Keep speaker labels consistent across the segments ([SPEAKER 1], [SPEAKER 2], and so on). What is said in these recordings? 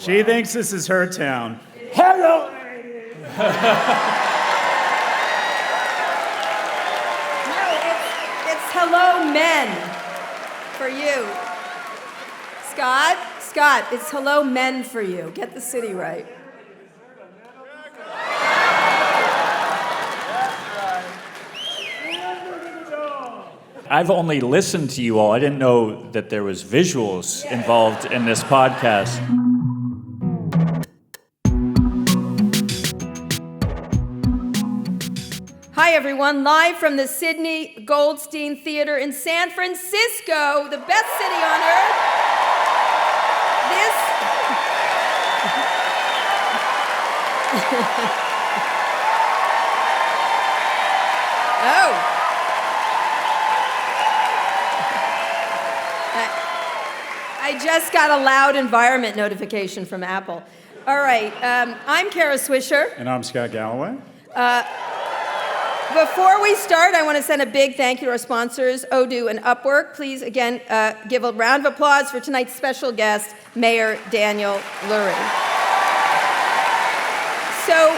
[SPEAKER 1] She thinks this is her town. Hello!
[SPEAKER 2] It's hello men for you. Scott, it's hello men for you. Get the city right.
[SPEAKER 1] I've only listened to you all. I didn't know that there was visuals involved in this podcast.
[SPEAKER 2] Hi, everyone. Live from the Sidney Goldstein Theater in San Francisco, the best city on earth. Oh. I just got a loud environment notification from Apple. All right, I'm Kara Swisher.
[SPEAKER 1] And I'm Scott Galloway.
[SPEAKER 2] Before we start, I want to send a big thank you to our sponsors, Odoo and Upwork. Please, again, give a round of applause for tonight's special guest, Mayor Daniel Lurie. So,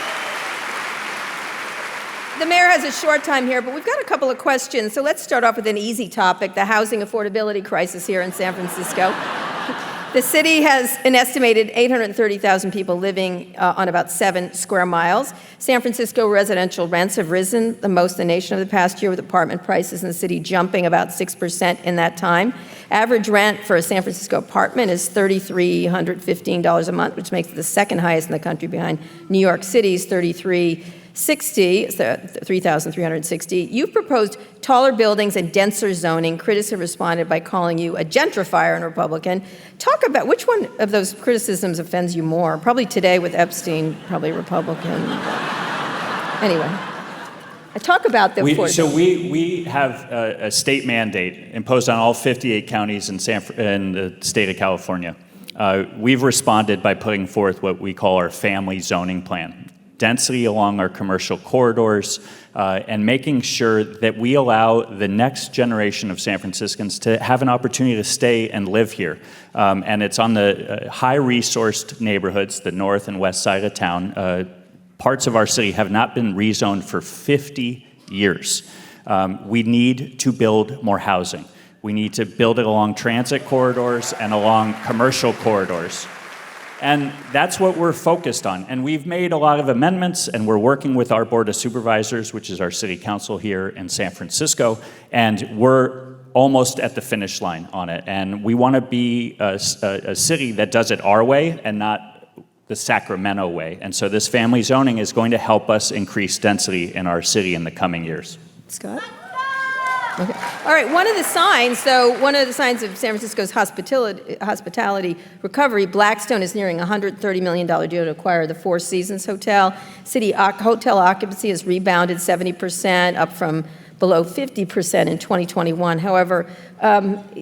[SPEAKER 2] the mayor has a short time here, but we've got a couple of questions. So let's start off with an easy topic, the housing affordability crisis here in San Francisco. The city has an estimated 830,000 people living on about 7 square miles. San Francisco residential rents have risen the most in the nation over the past year, with apartment prices in the city jumping about 6% in that time. Average rent for a San Francisco apartment is $3,315 a month, which makes it the second highest in the country behind New York City's $3,360. You've proposed taller buildings and denser zoning. Critics have responded by calling you a gentrifier and a Republican. Talk about which one of those criticisms offends you more? Probably today with Epstein, probably Republican. Anyway, talk about the affordability.
[SPEAKER 1] We have a state mandate imposed on all 58 counties in the state of California. We've responded by putting forth what we call our family zoning plan. Density along our commercial corridors, and making sure that we allow the next generation of San Franciscans to have an opportunity to stay and live here. And it's on the high-resourced neighborhoods, the north and west side of town. Parts of our city have not been rezoned for 50 years. We need to build more housing. We need to build it along transit corridors and along commercial corridors. And that's what we're focused on. And we've made a lot of amendments, and we're working with our Board of Supervisors, which is our city council here in San Francisco, and we're almost at the finish line on it. And we want to be a city that does it our way and not the Sacramento way. And so this family zoning is going to help us increase density in our city in the coming years.
[SPEAKER 2] Scott? Okay. All right, one of the signs of San Francisco's hospitality recovery, Blackstone is nearing a $130 million deal to acquire the Four Seasons Hotel. City hotel occupancy has rebounded 70%, up from below 50% in 2021. However,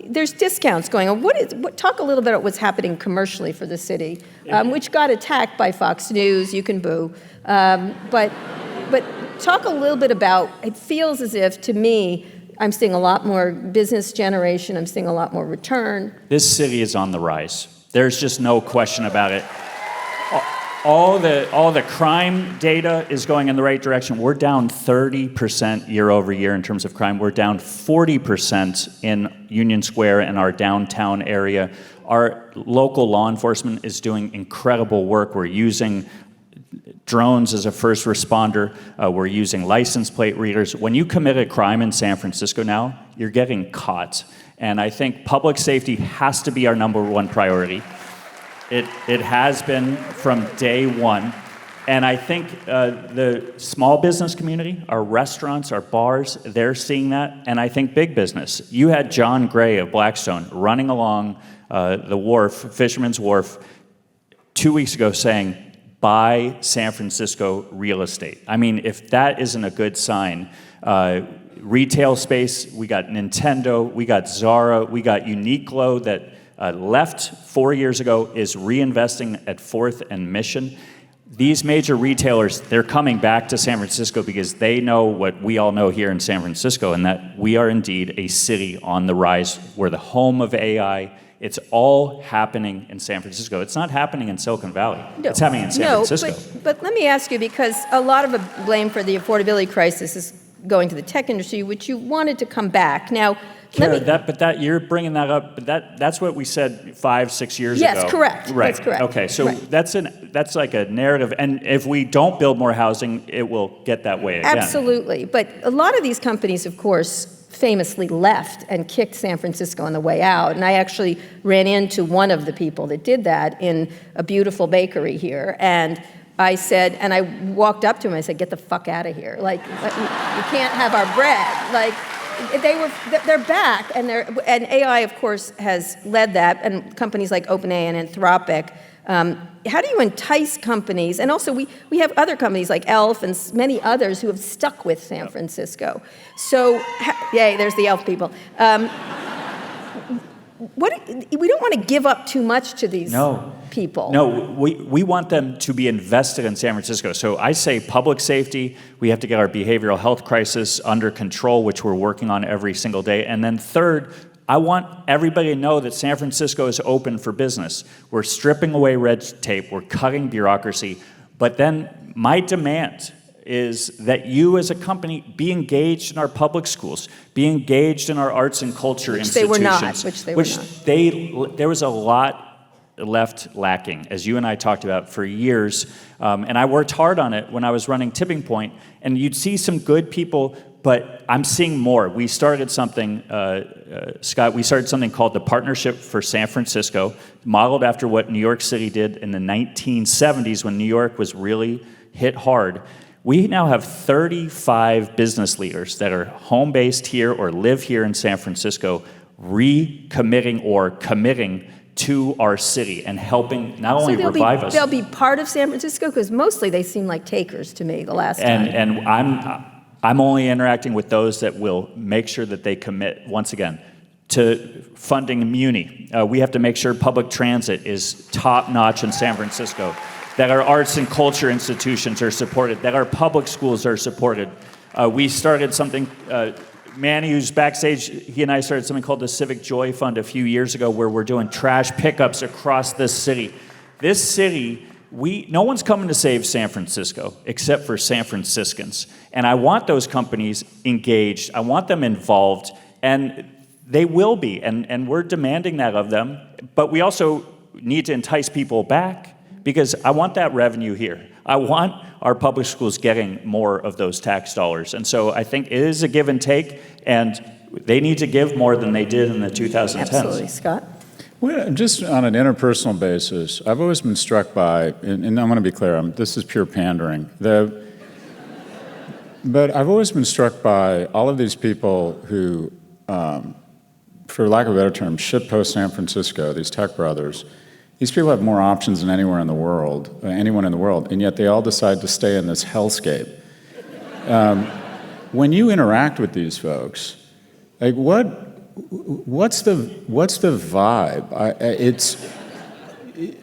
[SPEAKER 2] there's discounts going on. Talk a little bit about what's happening commercially for the city, which got attacked by Fox News. You can boo. But talk a little bit about, it feels as if, to me, I'm seeing a lot more business generation. I'm seeing a lot more return.
[SPEAKER 1] This city is on the rise. There's just no question about it. All the crime data is going in the right direction. We're down 30% year over year in terms of crime. We're down 40% in Union Square and our downtown area. Our local law enforcement is doing incredible work. We're using drones as a first responder. We're using license plate readers. When you commit a crime in San Francisco now, you're getting caught. And I think public safety has to be our number one priority. It has been from day one. And I think the small business community, our restaurants, our bars, they're seeing that. And I think big business. You had John Gray of Blackstone running along the wharf, Fisherman's Wharf, 2 weeks ago saying, buy San Francisco real estate. I mean, if that isn't a good sign, retail space, we got Nintendo, we got Zara, we got Uniqlo that left 4 years ago, is reinvesting at 4th and Mission. These major retailers, they're coming back to San Francisco because they know what we all know here in San Francisco, and that we are indeed a city on the rise. We're the home of AI. It's all happening in San Francisco. It's not happening in Silicon Valley.
[SPEAKER 2] No.
[SPEAKER 1] It's happening in San Francisco.
[SPEAKER 2] But let me ask you, because a lot of the blame for the affordability crisis is going to the tech industry, which you wanted to come back. Now,
[SPEAKER 1] Kara, you're bringing that up, but that's what we said 5-6 years ago.
[SPEAKER 2] Yes, correct.
[SPEAKER 1] Right.
[SPEAKER 2] That's correct.
[SPEAKER 1] Okay, so
[SPEAKER 2] right.
[SPEAKER 1] that's like a narrative, and if we don't build more housing, it will get that way again.
[SPEAKER 2] Absolutely, but a lot of these companies, of course, famously left and kicked San Francisco on the way out, and I actually ran into one of the people that did that in a beautiful bakery here, and I said, and I walked up to him, I said, get the fuck out of here. Like, you can't have our bread. Like, they're back, and AI, of course, has led that, and companies like OpenAI and Anthropic. How do you entice companies? And also, we have other companies like Elf and many others who have stuck with San Francisco. So, yay, there's the Elf people. We don't want to give up too much to these people.
[SPEAKER 1] No, we want them to be invested in San Francisco. So I say public safety, we have to get our behavioral health crisis under control, which we're working on every single day. And then third, I want everybody to know that San Francisco is open for business. We're stripping away red tape, we're cutting bureaucracy. But then my demand is that you as a company be engaged in our public schools, be engaged in our arts and culture institutions.
[SPEAKER 2] Which they were not.
[SPEAKER 1] There was a lot left lacking, as you and I talked about for years. And I worked hard on it when I was running Tipping Point. And you'd see some good people, but I'm seeing more. We started something, Scott, we started something called the Partnership for San Francisco, modeled after what New York City did in the 1970s when New York was really hit hard. We now have 35 business leaders that are home-based here or live here in San Francisco, recommitting or committing to our city and helping not only revive us.
[SPEAKER 2] They'll be part of San Francisco, because mostly they seem like takers to me the last time.
[SPEAKER 1] And I'm only interacting with those that will make sure that they commit, once again, to funding Muni. We have to make sure public transit is top-notch in San Francisco, that our arts and culture institutions are supported, that our public schools are supported. We started something, Manny, who's backstage, he and I started something called the Civic Joy Fund a few years ago, where we're doing trash pickups across this city. This city, no one's coming to save San Francisco except for San Franciscans. And I want those companies engaged. I want them involved. And they will be. And we're demanding that of them. But we also need to entice people back, because I want that revenue here. I want our public schools getting more of those tax dollars. And so I think it is a give and take, and they need to give more than they did in the 2010s.
[SPEAKER 2] Absolutely. Scott?
[SPEAKER 3] Well, just on an interpersonal basis, I've always been struck by, and I want to be clear, this is pure pandering, but I've always been struck by all of these people who, for lack of a better term, shitpost San Francisco, these tech brothers. These people have more options than anyone in the world, and yet they all decide to stay in this hellscape. When you interact with these folks, like what's the vibe?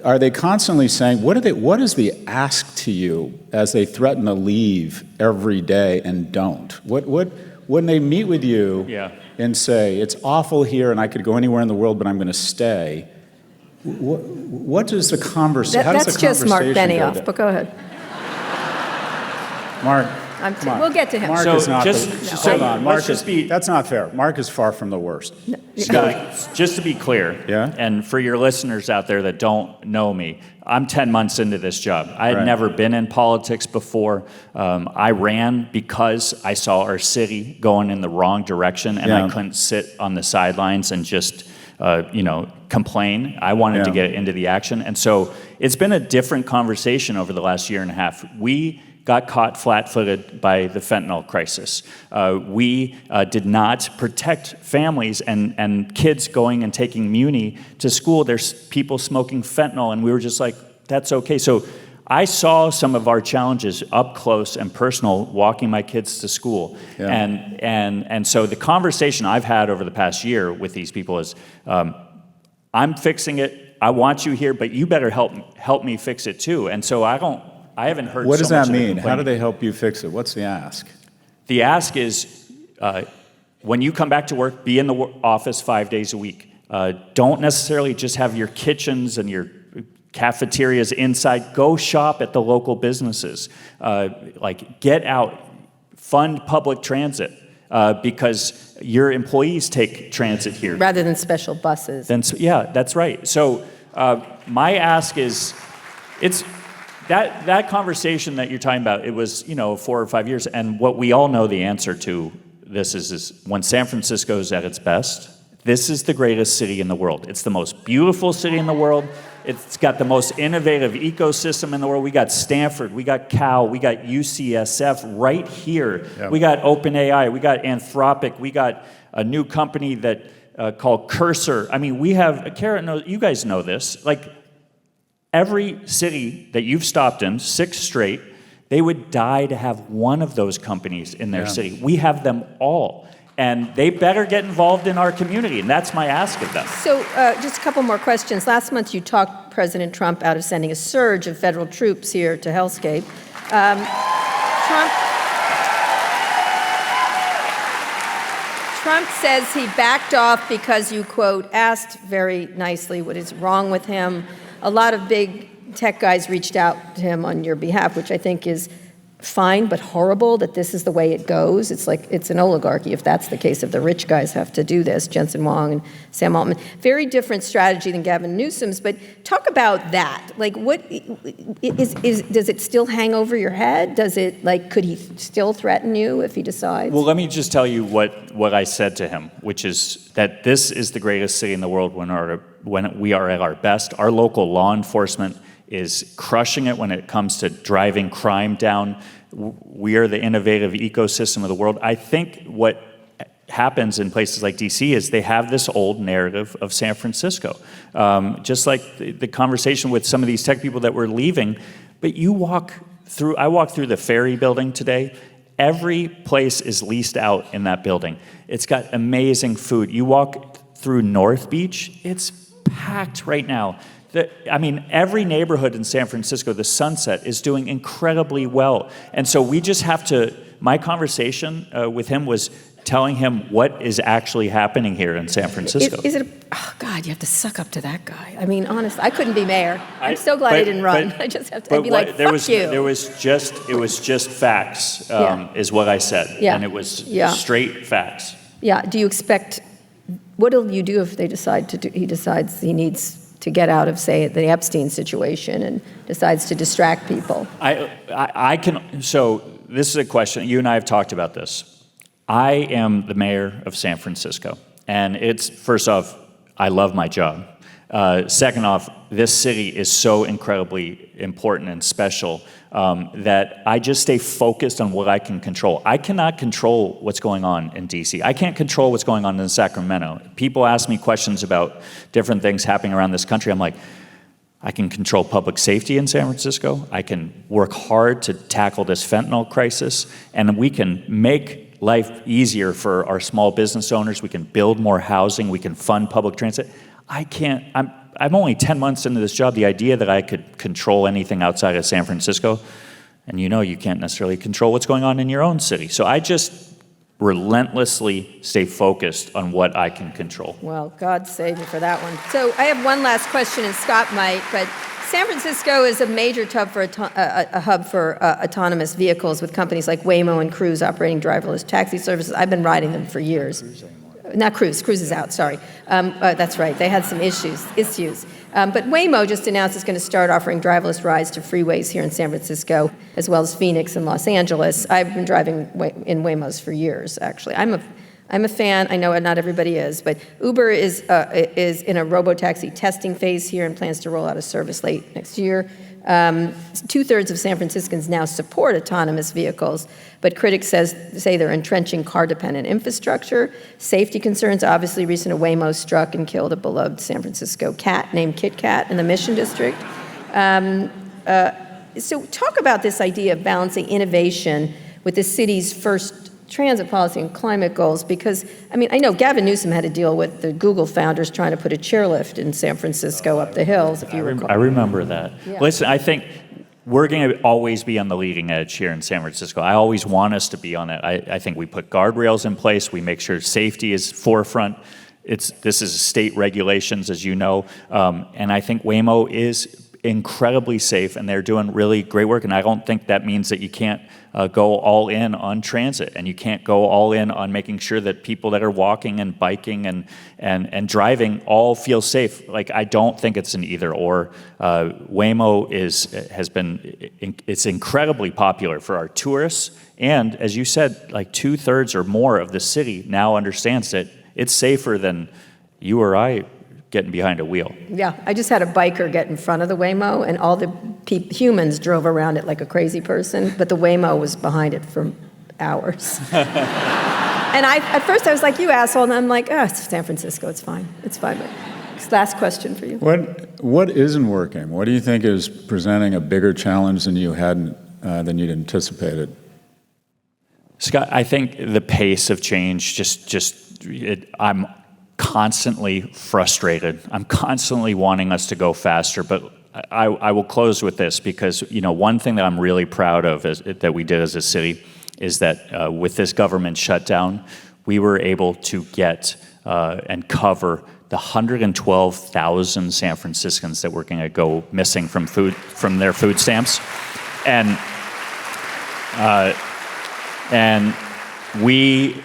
[SPEAKER 3] Are they constantly saying, what is the ask to you as they threaten to leave every day and don't? When they meet with you and say, it's awful here and I could go anywhere in the world, but I'm going to stay. What is the conversation?
[SPEAKER 2] That's just Mark Benioff, but go ahead.
[SPEAKER 3] Mark,
[SPEAKER 2] we'll get to him.
[SPEAKER 3] Mark is not hold on. Mark that's not fair. Mark is far from the worst.
[SPEAKER 2] No.
[SPEAKER 1] Scott, just to be clear, and for your listeners out there that don't know me, I'm 10 months into this job. I had never been in politics before. I ran because I saw our city going in the wrong direction, and I couldn't sit on the sidelines and just complain. I wanted to get into the action. And so it's been a different conversation over the last year and a half. We got caught flat-footed by the fentanyl crisis. We did not protect families and kids going and taking Muni to school. There's people smoking fentanyl, and we were just like, that's okay. So I saw some of our challenges up close and personal walking my kids to school. And so the conversation I've had over the past year with these people is, I'm fixing it. I want you here, but you better help me fix it too. And so I haven't heard.
[SPEAKER 3] What does that mean? How do they help you fix it? What's the ask?
[SPEAKER 1] The ask is, when you come back to work, be in the office 5 days a week. Don't necessarily just have your kitchens and your cafeterias inside. Go shop at the local businesses. Like, get out, fund public transit, because your employees take transit here.
[SPEAKER 2] Rather than special buses.
[SPEAKER 1] Yeah, that's right. So my ask is, it's that conversation that you're talking about, it was, 4 or 5 years, and what we all know the answer to this is when San Francisco is at its best, this is the greatest city in the world. It's the most beautiful city in the world. It's got the most innovative ecosystem in the world. We got Stanford, we got Cal, we got UCSF right here. Yep. We got OpenAI, we got Anthropic, we got a new company that called Cursor. I mean, we have, Kara, you guys know this, like every city that you've stopped in, 6 straight, they would die to have one of those companies in their city. We have them all. And they better get involved in our community, and that's my ask of them.
[SPEAKER 2] So just a couple more questions. Last month you talked President Trump out of sending a surge of federal troops here to Hellscape. Trump says he backed off because you, quote, asked very nicely what is wrong with him. A lot of big tech guys reached out to him on your behalf, which I think is fine but horrible that this is the way it goes. It's like it's an oligarchy if that's the case, if the rich guys have to do this, Jensen Huang and Sam Altman. Very different strategy than Gavin Newsom's, but talk about that. Like, what does it still hang over your head? Does it, like, could he still threaten you if he decides?
[SPEAKER 1] Well, let me just tell you what I said to him, which is that this is the greatest city in the world when we are at our best. Our local law enforcement is crushing it when it comes to driving crime down. We are the innovative ecosystem of the world. I think what happens in places like DC is they have this old narrative of San Francisco. Just like the conversation with some of these tech people that were leaving, but I walked through the Ferry building today. Every place is leased out in that building. It's got amazing food. You walk through North Beach, it's packed right now. Every neighborhood in San Francisco, the Sunset, is doing incredibly well. And so we just have to, my conversation with him was telling him what is actually happening here in San Francisco.
[SPEAKER 2] Oh God, you have to suck up to that guy. I mean, honestly, I couldn't be mayor. I'm so glad I didn't run. I just have to, I'd be like, fuck you.
[SPEAKER 1] It was just facts, is what I said.
[SPEAKER 2] Yeah.
[SPEAKER 1] And it was straight facts.
[SPEAKER 2] Yeah, do you expect, what will you do if he decides he needs to get out of, say, the Epstein situation and decides to distract people?
[SPEAKER 1] So this is a question, you and I have talked about this. I am the mayor of San Francisco, and first off, I love my job. Second off, this city is so incredibly important and special that I just stay focused on what I can control. I cannot control what's going on in DC. I can't control what's going on in Sacramento. People ask me questions about different things happening around this country. I'm like, I can control public safety in San Francisco. I can work hard to tackle this fentanyl crisis, and we can make life easier for our small business owners. We can build more housing. We can fund public transit. I'm only 10 months into this job. The idea that I could control anything outside of San Francisco, and you can't necessarily control what's going on in your own city. So I just relentlessly stay focused on what I can control.
[SPEAKER 2] Well, God save you for that one. So I have one last question, and Scott might, but San Francisco is a major hub for autonomous vehicles with companies like Waymo and Cruise operating driverless taxi services. I've been riding them for years. Not Cruise. Cruise is out, sorry. That's right. They had some issues. But Waymo just announced it's going to start offering driverless rides to freeways here in San Francisco, as well as Phoenix and Los Angeles. I've been driving in Waymos for years, actually. I'm a fan. I know not everybody is, but Uber is in a robotaxi testing phase here and plans to roll out a service late next year. 2/3 of San Franciscans now support autonomous vehicles, but critics say they're entrenching car-dependent infrastructure. Safety concerns, obviously, recent Waymo struck and killed a beloved San Francisco cat named Kit Kat in the Mission District. So talk about this idea of balancing innovation with the city's first transit policy and climate goals, because, I know Gavin Newsom had to deal with the Google founders trying to put a chairlift in San Francisco up the hills, if you recall.
[SPEAKER 1] I remember that. Yeah. Listen, I think we're going to always be on the leading edge here in San Francisco. I always want us to be on it. I think we put guardrails in place. We make sure safety is forefront. this is state regulations, as you know, and I think Waymo is incredibly safe, and they're doing really great work. And I don't think that means that you can't go all in on transit, and you can't go all in on making sure that people that are walking and biking and driving all feel safe. Like, I don't think it's an either or. Waymo it's incredibly popular for our tourists, and as you said, like 2/3 or more of the city now understands that it's safer than you or I getting behind a wheel.
[SPEAKER 2] Yeah, I just had a biker get in front of the Waymo, and all the humans drove around it like a crazy person, but the Waymo was behind it for hours. And at first I was like, you asshole, and I'm like, oh, it's San Francisco, it's fine. It's fine. But last question for you.
[SPEAKER 3] What isn't working? What do you think is presenting a bigger challenge than you'd anticipated?
[SPEAKER 1] Scott, I think the pace of change, I'm constantly frustrated. I'm constantly wanting us to go faster, but I will close with this, because one thing that I'm really proud of that we did as a city is that with this government shutdown, we were able to get and cover the 112,000 San Franciscans that were going to go missing from their food stamps, and we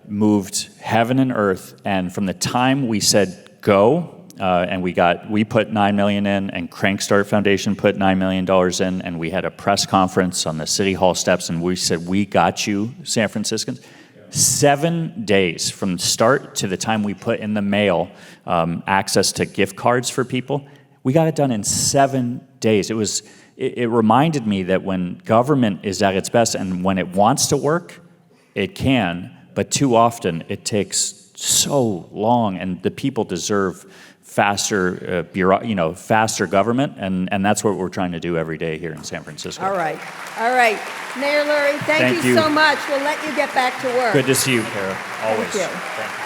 [SPEAKER 1] moved heaven and earth, and from the time we said go, and we put $9 million in, and Crankstart Foundation put $9 million in, and we had a press conference on the City Hall steps, and we said, we got you, San Franciscans. 7 days from start to the time we put in the mail access to gift cards for people, we got it done in 7 days. It reminded me that when government is at its best and when it wants to work, it can, but too often it takes so long, and the people deserve faster government, and that's what we're trying to do every day here in San Francisco.
[SPEAKER 2] All right. Mayor Lurie, thank you so much. We'll let you get back to work.
[SPEAKER 1] Good to see you, Kara. Always.
[SPEAKER 2] Thank you.
[SPEAKER 1] Thank you.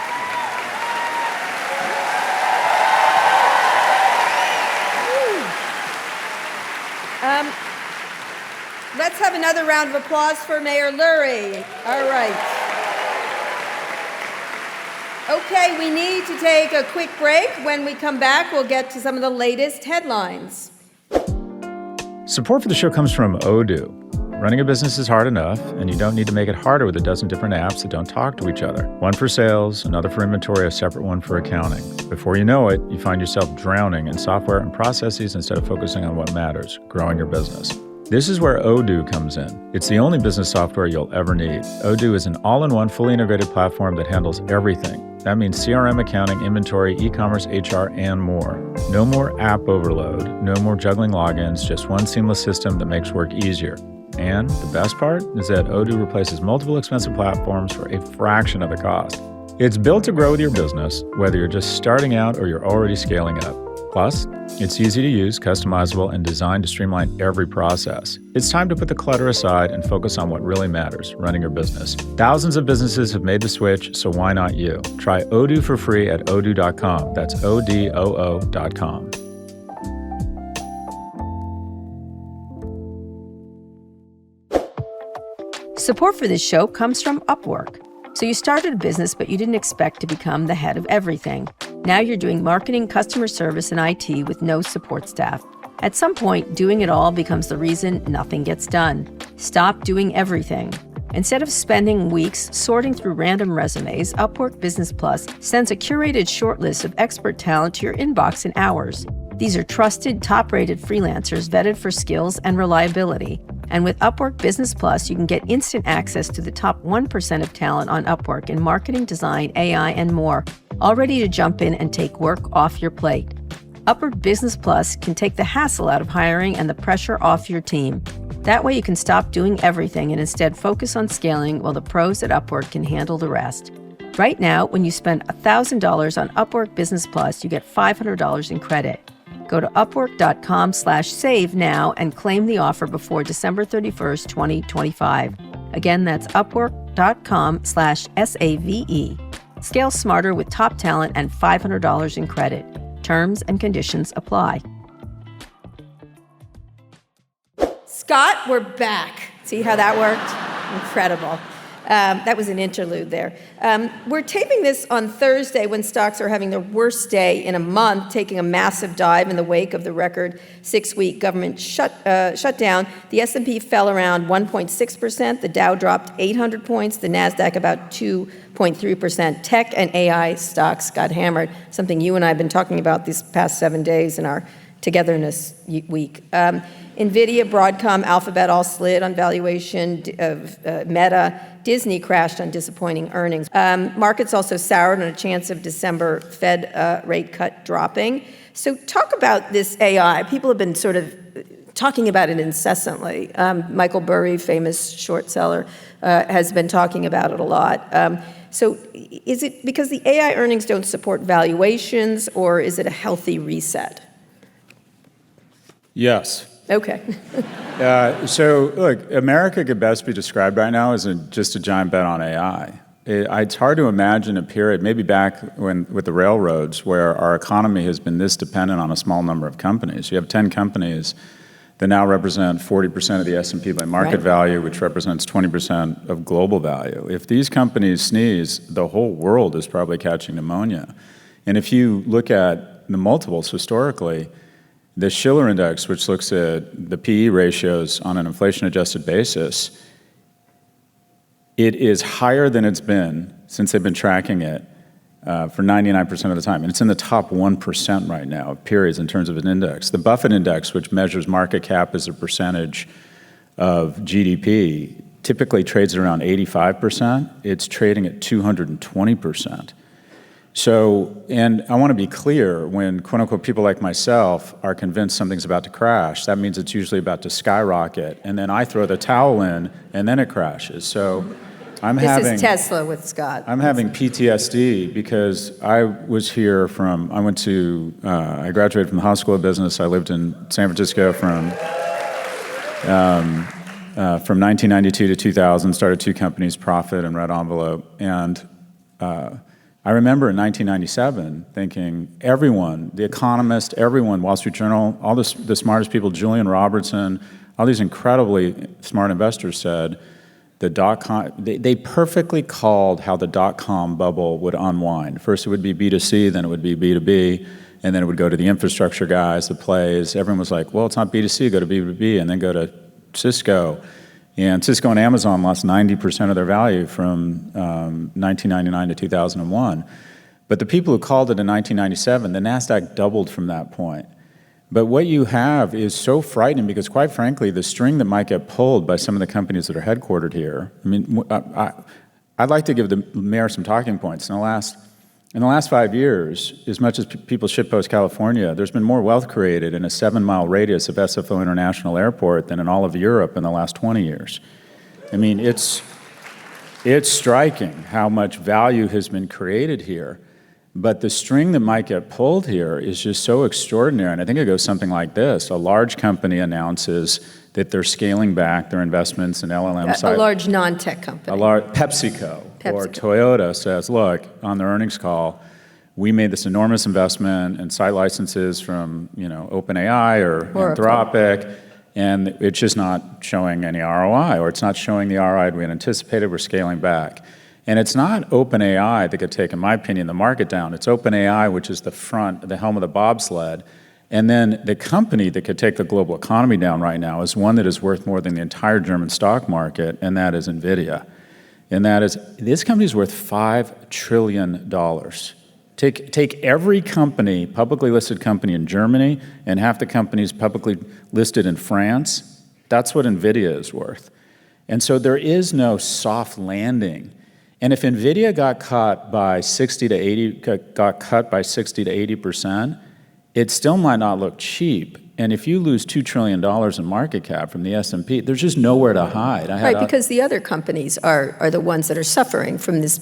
[SPEAKER 2] Let's have another round of applause for Mayor Lurie. All right. Okay, we need to take a quick break. When we come back, we'll get to some of the latest headlines.
[SPEAKER 4] Support for the show comes from Odoo. Running a business is hard enough, and you don't need to make it harder with a dozen different apps that don't talk to each other. One for sales, another for inventory, a separate one for accounting. Before you know it, you find yourself drowning in software and processes instead of focusing on what matters, growing your business. This is where Odoo comes in. It's the only business software you'll ever need. Odoo is an all-in-one, fully integrated platform that handles everything. That means CRM, accounting, inventory, e-commerce, HR, and more. No more app overload, no more juggling logins, just one seamless system that makes work easier. And the best part is that Odoo replaces multiple expensive platforms for a fraction of the cost. It's built to grow with your business, whether you're just starting out or you're already scaling up. Plus, it's easy to use, customizable, and designed to streamline every process. It's time to put the clutter aside and focus on what really matters, running your business. Thousands of businesses have made the switch, so why not you? Try Odoo for free at odoo.com. That's ODOO.com.
[SPEAKER 2] Support for this show comes from Upwork. So you started a business, but you didn't expect to become the head of everything. Now you're doing marketing, customer service, and IT with no support staff. At some point, doing it all becomes the reason nothing gets done. Stop doing everything. Instead of spending weeks sorting through random resumes, Upwork Business Plus sends a curated shortlist of expert talent to your inbox in hours. These are trusted, top-rated freelancers vetted for skills and reliability. And with Upwork Business Plus, you can get instant access to the top 1% of talent on Upwork in marketing, design, AI, and more, all ready to jump in and take work off your plate. Upwork Business Plus can take the hassle out of hiring and the pressure off your team. That way you can stop doing everything and instead focus on scaling while the pros at Upwork can handle the rest. Right now, when you spend $1,000 on Upwork Business Plus, you get $500 in credit. Go to upwork.com/save now and claim the offer before December 31st, 2025. Again, that's upwork.com/SAVE. Scale smarter with top talent and $500 in credit. Terms and conditions apply. Scott, we're back. See how that worked? Incredible. That was an interlude there. We're taping this on Thursday when stocks are having their worst day in a month, taking a massive dive in the wake of the record 6-week government shutdown. The S&P fell around 1.6%. The Dow dropped 800 points. The NASDAQ about 2.3%. Tech and AI stocks got hammered, something you and I have been talking about these past 7 days in our Togetherness Week. NVIDIA, Broadcom, Alphabet all slid on valuation of Meta. Disney crashed on disappointing earnings. Markets also soured on a chance of December Fed rate cut dropping. So talk about this AI. People have been sort of talking about it incessantly. Michael Burry, famous short seller, has been talking about it a lot. So is it because the AI earnings don't support valuations, or is it a healthy reset?
[SPEAKER 3] Yes.
[SPEAKER 2] Okay.
[SPEAKER 3] So, look, America could best be described right now as just a giant bet on AI. It's hard to imagine a period, maybe back when with the railroads, where our economy has been this dependent on a small number of companies. You have 10 companies that now represent 40% of the S&P by market value, which represents 20% of global value. If these companies sneeze, the whole world is probably catching pneumonia. And if you look at the multiples historically, the Shiller Index, which looks at the PE ratios on an inflation-adjusted basis, it is higher than it's been since they've been tracking it for 99% of the time. And it's in the top 1% right now of periods in terms of an index. The Buffett Index, which measures market cap as a percentage of GDP, typically trades at around 85%. It's trading at 220%. So, and I want to be clear, when quote-unquote people like myself are convinced something's about to crash, that means it's usually about to skyrocket, and then I throw the towel in, and then it crashes. So
[SPEAKER 2] This is Tesla with Scott.
[SPEAKER 3] I'm having PTSD because I was here I graduated from the House School of Business. I lived in San Francisco from 1992 to 2000, started 2 companies, Profit and Red Envelope, and I remember in 1997 thinking everyone, The Economist, everyone, Wall Street Journal, all the smartest people, Julian Robertson, all these incredibly smart investors said the dot-com, they perfectly called how the dot-com bubble would unwind. First it would be B2C, then it would be B2B, and then it would go to the infrastructure guys, the plays. Everyone was like, well, it's not B2C, go to B2B, and then go to Cisco. And Cisco and Amazon lost 90% of their value from 1999 to 2001. But the people who called it in 1997, the NASDAQ doubled from that point. But what you have is so frightening because, quite frankly, the string that might get pulled by some of the companies that are headquartered here, I mean, I'd like to give the mayor some talking points. In the last 5 years, as much as people shitpost California, there's been more wealth created in a 7-mile radius of SFO International Airport than in all of Europe in the last 20 years. I mean, it's striking how much value has been created here. But the string that might get pulled here is just so extraordinary. And I think it goes something like this. A large company announces that they're scaling back their investments in LLM.
[SPEAKER 2] A large non-tech company.
[SPEAKER 3] PepsiCo. Or Toyota says, look, on their earnings call, we made this enormous investment in site licenses from, OpenAI or Anthropic, and it's just not showing any ROI, or it's not showing the ROI we had anticipated. We're scaling back. And it's not OpenAI that could take, in my opinion, the market down. It's OpenAI, which is the helm of the bobsled. And then the company that could take the global economy down right now is one that is worth more than the entire German stock market, and that is NVIDIA. And that is, this company is worth $5 trillion. Take every company, publicly listed company in Germany, and half the companies publicly listed in France. That's what NVIDIA is worth. And so there is no soft landing. And if NVIDIA got cut by 60 to 80%, it still might not look cheap. And if you lose $2 trillion in market cap from the S&P, there's just nowhere to hide.
[SPEAKER 2] Because the other companies are the ones that are suffering from this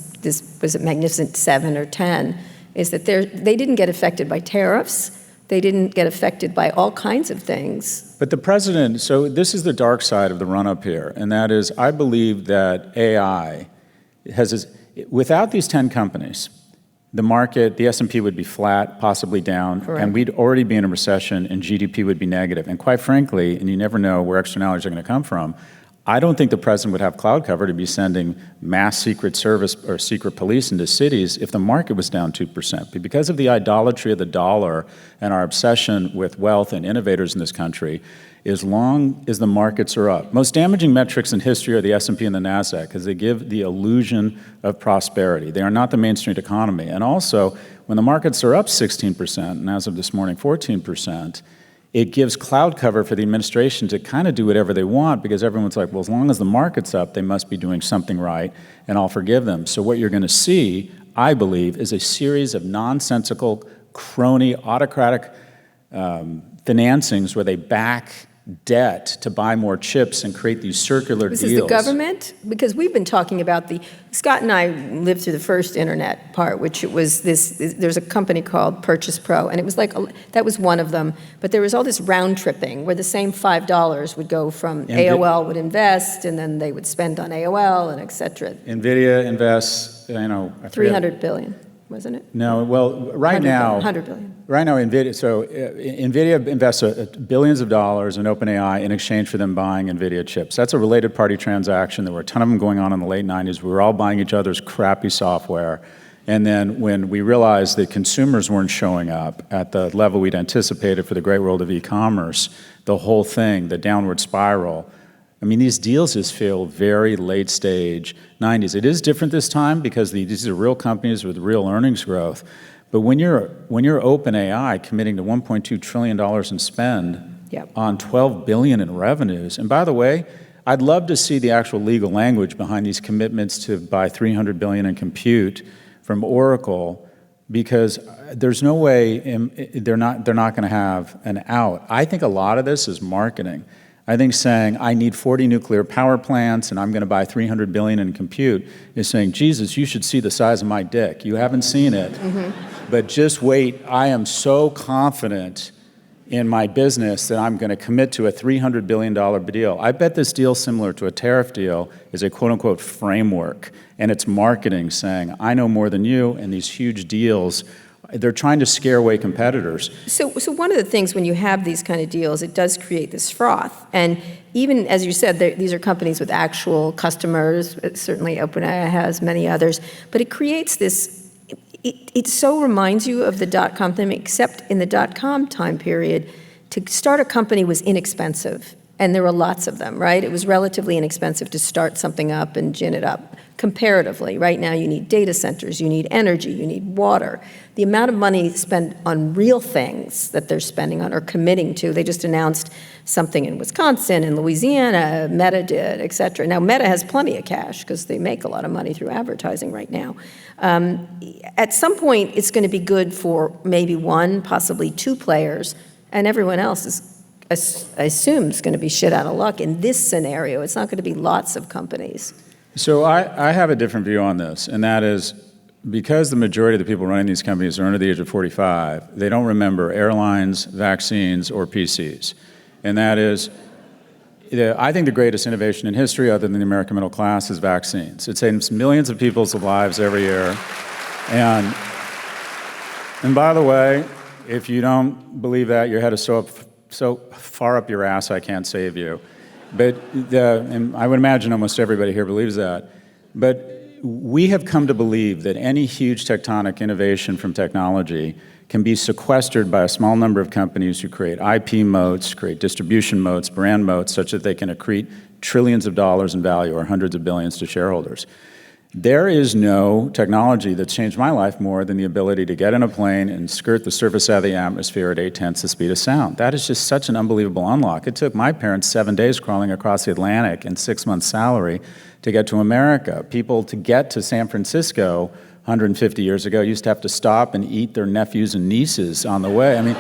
[SPEAKER 2] was it Magnificent 7 or 10, is that they didn't get affected by tariffs. They didn't get affected by all kinds of things.
[SPEAKER 3] But the president, so this is the dark side of the run-up here, and that is I believe that AI without these 10 companies, the S&P would be flat, possibly down,
[SPEAKER 2] Correct.
[SPEAKER 3] And we'd already be in a recession and GDP would be negative. And quite frankly, and you never know where externalities are going to come from, I don't think the president would have cloud cover to be sending mass secret service or secret police into cities if the market was down 2%. But because of the idolatry of the dollar and our obsession with wealth and innovators in this country, as long as the markets are up. Most damaging metrics in history are the S&P and the NASDAQ because they give the illusion of prosperity. They are not the mainstream economy. And also, when the markets are up 16%, and as of this morning, 14%, it gives cloud cover for the administration to kind of do whatever they want because everyone's like, well, as long as the market's up, they must be doing something right, and I'll forgive them. So what you're going to see, I believe, is a series of nonsensical, crony, autocratic financings where they back debt to buy more chips and create these circular deals.
[SPEAKER 2] This is the government? Because we've been talking about Scott and I lived through the first internet part, which it was there's a company called Purchase Pro, and it was like, that was one of them, but there was all this round tripping where the same $5 would go from AOL would invest, and then they would spend on AOL, and et cetera.
[SPEAKER 3] NVIDIA invests,
[SPEAKER 2] $300 billion. Wasn't it?
[SPEAKER 3] No, well, right now,
[SPEAKER 2] $100 billion.
[SPEAKER 3] Right now, NVIDIA invests billions of dollars in OpenAI in exchange for them buying NVIDIA chips. That's a related party transaction. There were a ton of them going on in the late 90s. We were all buying each other's crappy software. And then when we realized that consumers weren't showing up at the level we'd anticipated for the great world of e-commerce, the whole thing, the downward spiral, I mean, these deals just feel very late stage 90s. It is different this time because these are real companies with real earnings growth. But when you're OpenAI committing to $1.2 trillion in spend on $12 billion in revenues, and by the way, I'd love to see the actual legal language behind these commitments to buy $300 billion in compute from Oracle, because there's no way they're not going to have an out. I think a lot of this is marketing. I think saying, I need 40 nuclear power plants and I'm going to buy $300 billion in compute is saying, Jesus, you should see the size of my dick. You haven't seen it, but just wait. I am so confident in my business that I'm going to commit to a $300 billion deal. I bet this deal, similar to a tariff deal, is a quote-unquote framework, and it's marketing saying, I know more than you, and these huge deals, they're trying to scare away competitors.
[SPEAKER 2] So one of the things when you have these kind of deals, it does create this froth. And even, as you said, these are companies with actual customers. Certainly OpenAI has many others. But it creates this, it so reminds you of the dot-com thing, except in the dot-com time period, to start a company was inexpensive. And there were lots of them, right? It was relatively inexpensive to start something up and gin it up. Comparatively, right now you need data centers, you need energy, you need water. The amount of money spent on real things that they're spending on or committing to, they just announced something in Wisconsin, in Louisiana, Meta did, et cetera. Now Meta has plenty of cash because they make a lot of money through advertising right now. At some point, it's going to be good for maybe one, possibly two players, and everyone else is, I assume, is going to be shit out of luck. In this scenario, it's not going to be lots of companies.
[SPEAKER 3] So I have a different view on this, and that is because the majority of the people running these companies are under the age of 45, they don't remember airlines, vaccines, or PCs. And that is, I think the greatest innovation in history, other than the American middle class, is vaccines. It saves millions of people's lives every year. And by the way, if you don't believe that, your head is so far up your ass, I can't save you. But and I would imagine almost everybody here believes that. But we have come to believe that any huge tectonic innovation from technology can be sequestered by a small number of companies who create IP moats, create distribution moats, brand moats, such that they can accrete trillions of dollars in value or hundreds of billions to shareholders. There is no technology that's changed my life more than the ability to get in a plane and skirt the surface of the atmosphere at 8/10 the speed of sound. That is just such an unbelievable unlock. It took my parents 7 days crawling across the Atlantic and 6 months' salary to get to America. People, to get to San Francisco 150 years ago, used to have to stop and eat their nephews and nieces on the way. I mean,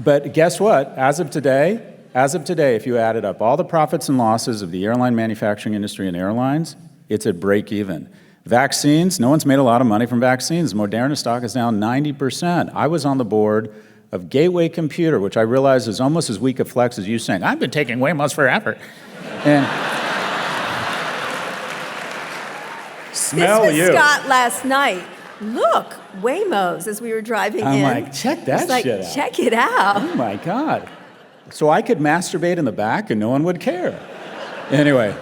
[SPEAKER 3] but guess what? As of today, if you added up all the profits and losses of the airline manufacturing industry and airlines, it's at break even. Vaccines, no one's made a lot of money from vaccines. Moderna stock is down 90%. I was on the board of Gateway Computer, which I realize is almost as weak a flex as you saying, I've been taking Waymos forever. And smell
[SPEAKER 2] this was
[SPEAKER 3] you.
[SPEAKER 2] Scott last night. Look, Waymos, as we were driving in.
[SPEAKER 3] I'm like, check that shit out.
[SPEAKER 2] Check it out.
[SPEAKER 3] Oh my God. So I could masturbate in the back and no one would care. Anyway,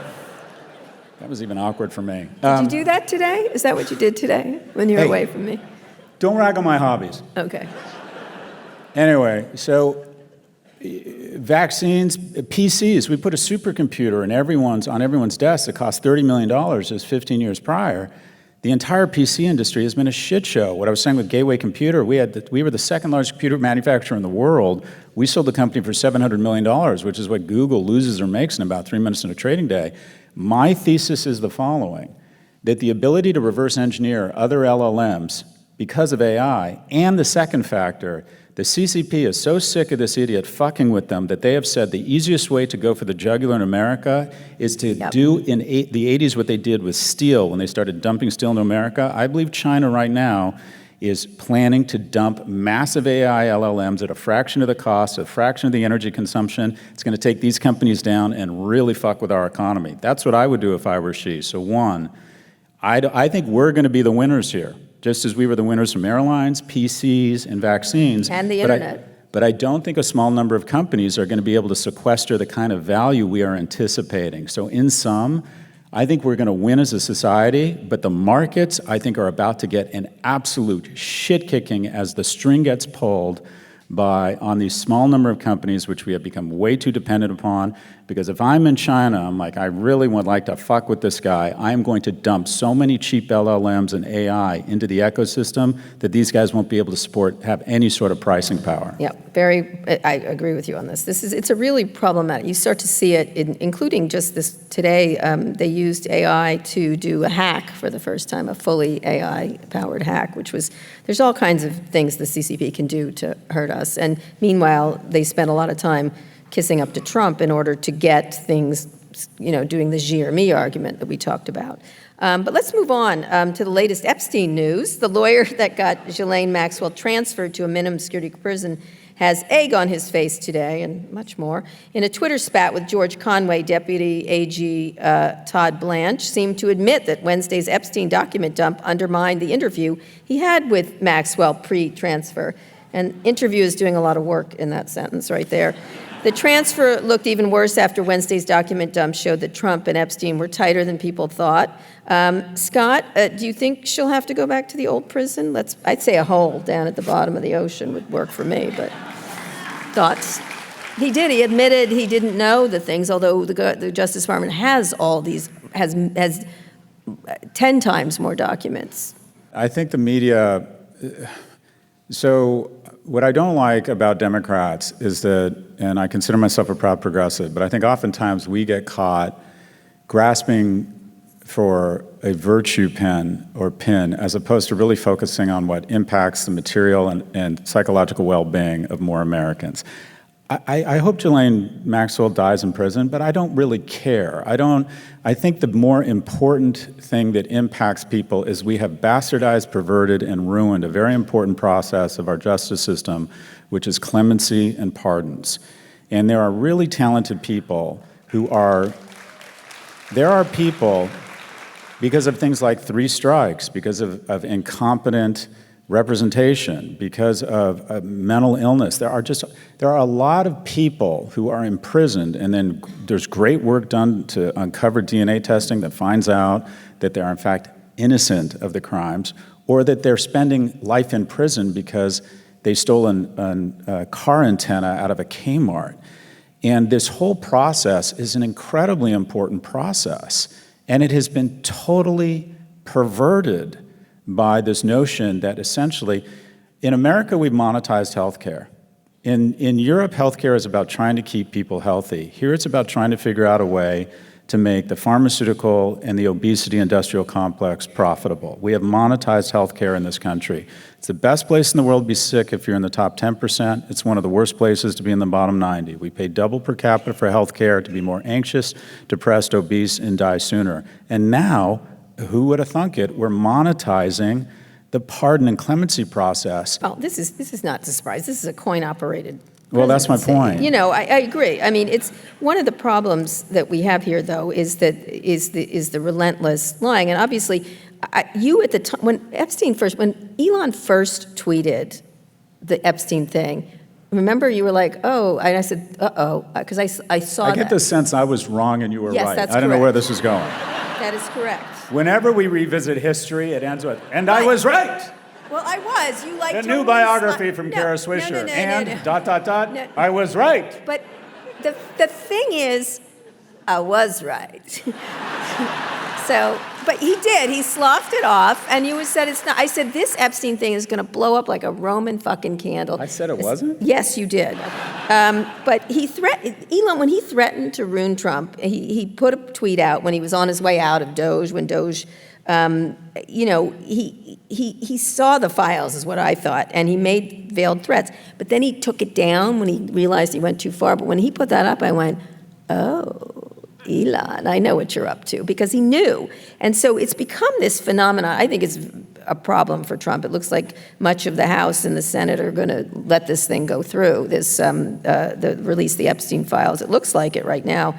[SPEAKER 3] that was even awkward for me.
[SPEAKER 2] Did you do that today? Is that what you did today when you were
[SPEAKER 3] Hey.
[SPEAKER 2] away from me?
[SPEAKER 3] Don't rag on my hobbies.
[SPEAKER 2] Okay.
[SPEAKER 3] Anyway, so vaccines, PCs, we put a supercomputer on everyone's desk that cost $30 million just 15 years prior. The entire PC industry has been a shit show. What I was saying with Gateway Computer, we were the second largest computer manufacturer in the world. We sold the company for $700 million, which is what Google loses or makes in about 3 minutes in a trading day. My thesis is the following, that the ability to reverse engineer other LLMs because of AI, and the second factor, the CCP is so sick of this idiot fucking with them that they have said the easiest way to go for the jugular in America is to do in the 80s what they did with steel when they started dumping steel into America. I believe China right now is planning to dump massive AI LLMs at a fraction of the cost, a fraction of the energy consumption. It's going to take these companies down and really fuck with our economy. That's what I would do if I were Xi. So one, I think we're going to be the winners here, just as we were the winners from airlines, PCs, and vaccines.
[SPEAKER 2] And the internet.
[SPEAKER 3] But I don't think a small number of companies are going to be able to sequester the kind of value we are anticipating. So in sum, I think we're going to win as a society, but the markets, I think, are about to get an absolute shit-kicking as the string gets pulled on these small number of companies, which we have become way too dependent upon. Because if I'm in China, I'm like, I really would like to fuck with this guy. I am going to dump so many cheap LLMs and AI into the ecosystem that these guys won't be able to have any sort of pricing power.
[SPEAKER 2] Yeah, I agree with you on this. It's a really problematic. You start to see it, including just this today. They used AI to do a hack for the first time, a fully AI-powered hack, there's all kinds of things the CCP can do to hurt us. And meanwhile, they spent a lot of time kissing up to Trump in order to get things, doing the Xi or me argument that we talked about. But let's move on to the latest Epstein news. The lawyer that got Ghislaine Maxwell transferred to a minimum security prison has egg on his face today, and much more. In a Twitter spat with George Conway, Deputy AG Todd Blanche seemed to admit that Wednesday's Epstein document dump undermined the interview he had with Maxwell pre-transfer. And interview is doing a lot of work in that sentence right there. The transfer looked even worse after Wednesday's document dump showed that Trump and Epstein were tighter than people thought. Scott, do you think she'll have to go back to the old prison? I'd say a hole down at the bottom of the ocean would work for me, but thoughts? He did. He admitted he didn't know the things, although the Justice Department has all these, has 10 times more documents.
[SPEAKER 3] I think the media, so what I don't like about Democrats is that, and I consider myself a proud progressive, but I think oftentimes we get caught grasping for a virtue pin as opposed to really focusing on what impacts the material and psychological well-being of more Americans. I hope Ghislaine Maxwell dies in prison, but I don't really care. I think the more important thing that impacts people is we have bastardized, perverted, and ruined a very important process of our justice system, which is clemency and pardons. And there are really talented people there are people, because of things like 3 strikes, because of incompetent representation, because of mental illness. There are a lot of people who are imprisoned, and then there's great work done to uncover DNA testing that finds out that they are in fact innocent of the crimes, or that they're spending life in prison because they stole a car antenna out of a Kmart. And this whole process is an incredibly important process, and it has been totally perverted by this notion that essentially, in America, we've monetized healthcare. In Europe, healthcare is about trying to keep people healthy. Here, it's about trying to figure out a way to make the pharmaceutical and the obesity industrial complex profitable. We have monetized healthcare in this country. It's the best place in the world to be sick if you're in the top 10%. It's one of the worst places to be in the bottom 90. We pay double per capita for healthcare to be more anxious, depressed, obese, and die sooner. And now, who would have thunk it? We're monetizing the pardon and clemency process.
[SPEAKER 2] Well, this is not a surprise. This is a coin-operated presidency.
[SPEAKER 3] Well, that's my point.
[SPEAKER 2] I agree. I mean, it's one of the problems that we have here, though, is the relentless lying. And obviously, you at the time when Elon first tweeted the Epstein thing, Remember, you were like, oh, and I said, uh-oh, because I saw that.
[SPEAKER 3] I get the sense I was wrong and you were
[SPEAKER 2] Yes,
[SPEAKER 3] right.
[SPEAKER 2] that's
[SPEAKER 3] I don't know where
[SPEAKER 2] correct.
[SPEAKER 3] this is going.
[SPEAKER 2] That is correct.
[SPEAKER 3] Whenever we revisit history, it ends with, and I was right.
[SPEAKER 2] Well, I was. You like
[SPEAKER 3] The new biography from Kara Swisher.
[SPEAKER 2] No.
[SPEAKER 3] I was right.
[SPEAKER 2] But the thing is, I was right. So, but he did. He sloughed it off, and you said it's not. I said this Epstein thing is going to blow up like a Roman fucking candle.
[SPEAKER 3] I said it wasn't?
[SPEAKER 2] Yes, you did. But Elon, when he threatened to ruin Trump, he put a tweet out when he was on his way out of Doge, when Doge, he saw the files, is what I thought, and he made veiled threats. But then he took it down when he realized he went too far. But when he put that up, I went, oh, Elon, I know what you're up to, because he knew. And so it's become this phenomenon. I think it's a problem for Trump. It looks like much of the House and the Senate are going to let this thing go through, release the Epstein files. It looks like it right now.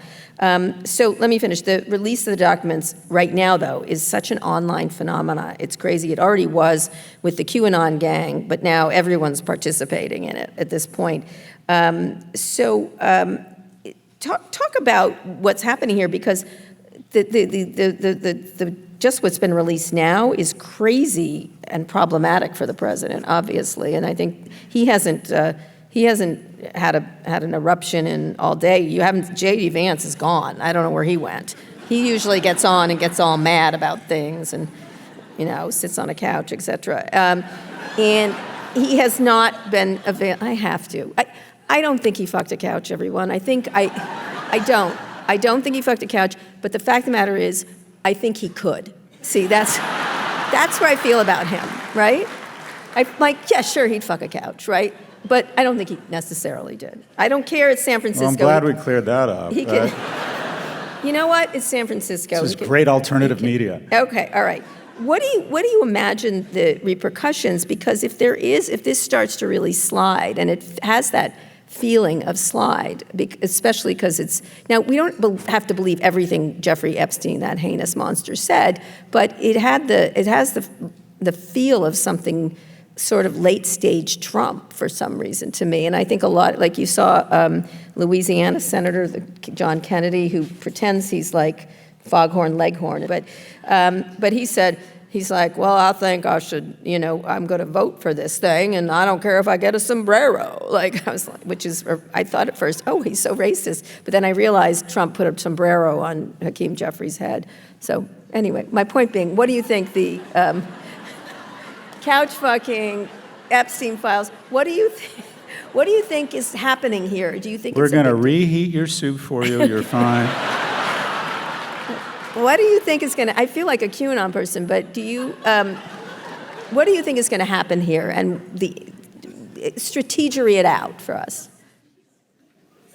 [SPEAKER 2] So let me finish. The release of the documents right now, though, is such an online phenomenon. It's crazy. It already was with the QAnon gang, but now everyone's participating in it at this point. Talk about what's happening here, because just what's been released now is crazy and problematic for the president, obviously. And I think he hasn't had an eruption in all day. J.D. Vance is gone. I don't know where he went. He usually gets on and gets all mad about things and, sits on a couch, etc. And he has not been I have to. I don't think he fucked a couch, everyone. I don't. I don't think he fucked a couch, but the fact of the matter is, I think he could. See, that's where I feel about him, right? Yeah, sure, he'd fuck a couch, right? But I don't think he necessarily did. I don't care, it's San Francisco.
[SPEAKER 3] Well, I'm glad we cleared that up.
[SPEAKER 2] He
[SPEAKER 3] right?
[SPEAKER 2] You know what? It's San Francisco.
[SPEAKER 3] This is great alternative media.
[SPEAKER 2] Okay, all right. What do you imagine the repercussions? Because if this starts to really slide, and it has that feeling of slide, especially because now we don't have to believe everything Jeffrey Epstein, that heinous monster, said, but it has the feel of something sort of late stage Trump for some reason to me. And I think a lot, like you saw Louisiana Senator John Kennedy, who pretends he's like Foghorn Leghorn, but he said, he's like, well, I think I should, I'm going to vote for this thing, and I don't care if I get a sombrero. Like, I thought at first, oh, he's so racist. But then I realized Trump put a sombrero on Hakeem Jeffries' head. So anyway, my point being, what do you think the couch fucking Epstein files, what do you think is happening here? Do you think
[SPEAKER 3] we're going to reheat your soup for you? You're fine.
[SPEAKER 2] What do you think is going to, I feel like a QAnon person, but what do you think is going to happen here, and strategery it out for us?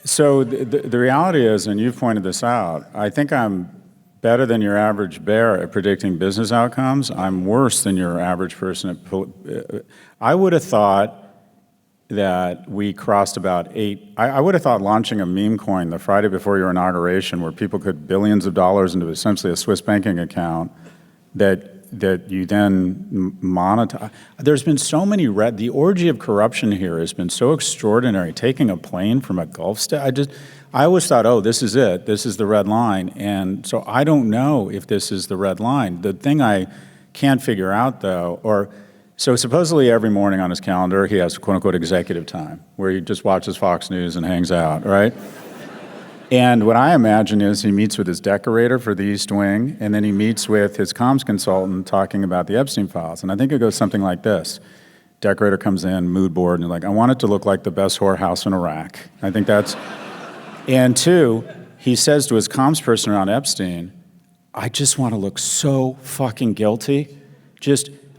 [SPEAKER 3] So the reality is, and you've pointed this out, I think I'm better than your average bear at predicting business outcomes. I'm worse than your average person I would have thought that we crossed about 8. I would have thought launching a meme coin the Friday before your inauguration, where people could billions of dollars into essentially a Swiss banking account that you then monetize. There's been so many the orgy of corruption here has been so extraordinary. Taking a plane from a Gulf state, I always thought, oh, this is it. This is the red line. And so I don't know if this is the red line. The thing I can't figure out, though, so supposedly every morning on his calendar, he has quote-unquote executive time, where he just watches Fox News and hangs out, right? And what I imagine is he meets with his decorator for the East Wing, and then he meets with his comms consultant talking about the Epstein files. And I think it goes something like this. Decorator comes in, mood board, and you're like, I want it to look like the best whorehouse in Iraq. I think that's... And 2, he says to his comms person around Epstein, I just want to look so fucking guilty.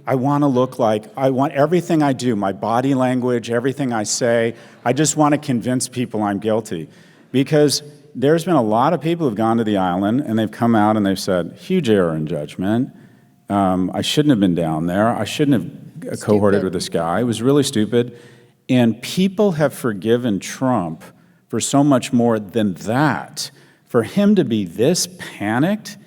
[SPEAKER 3] I want to look like, I want everything I do, my body language, everything I say, I just want to convince people I'm guilty. Because there's been a lot of people who've gone to the island, and they've come out and they've said, huge error in judgment. I shouldn't have been down there. I shouldn't have cohorted with this guy. It was really stupid. And people have forgiven Trump for so much more than that. For him to be this panicked,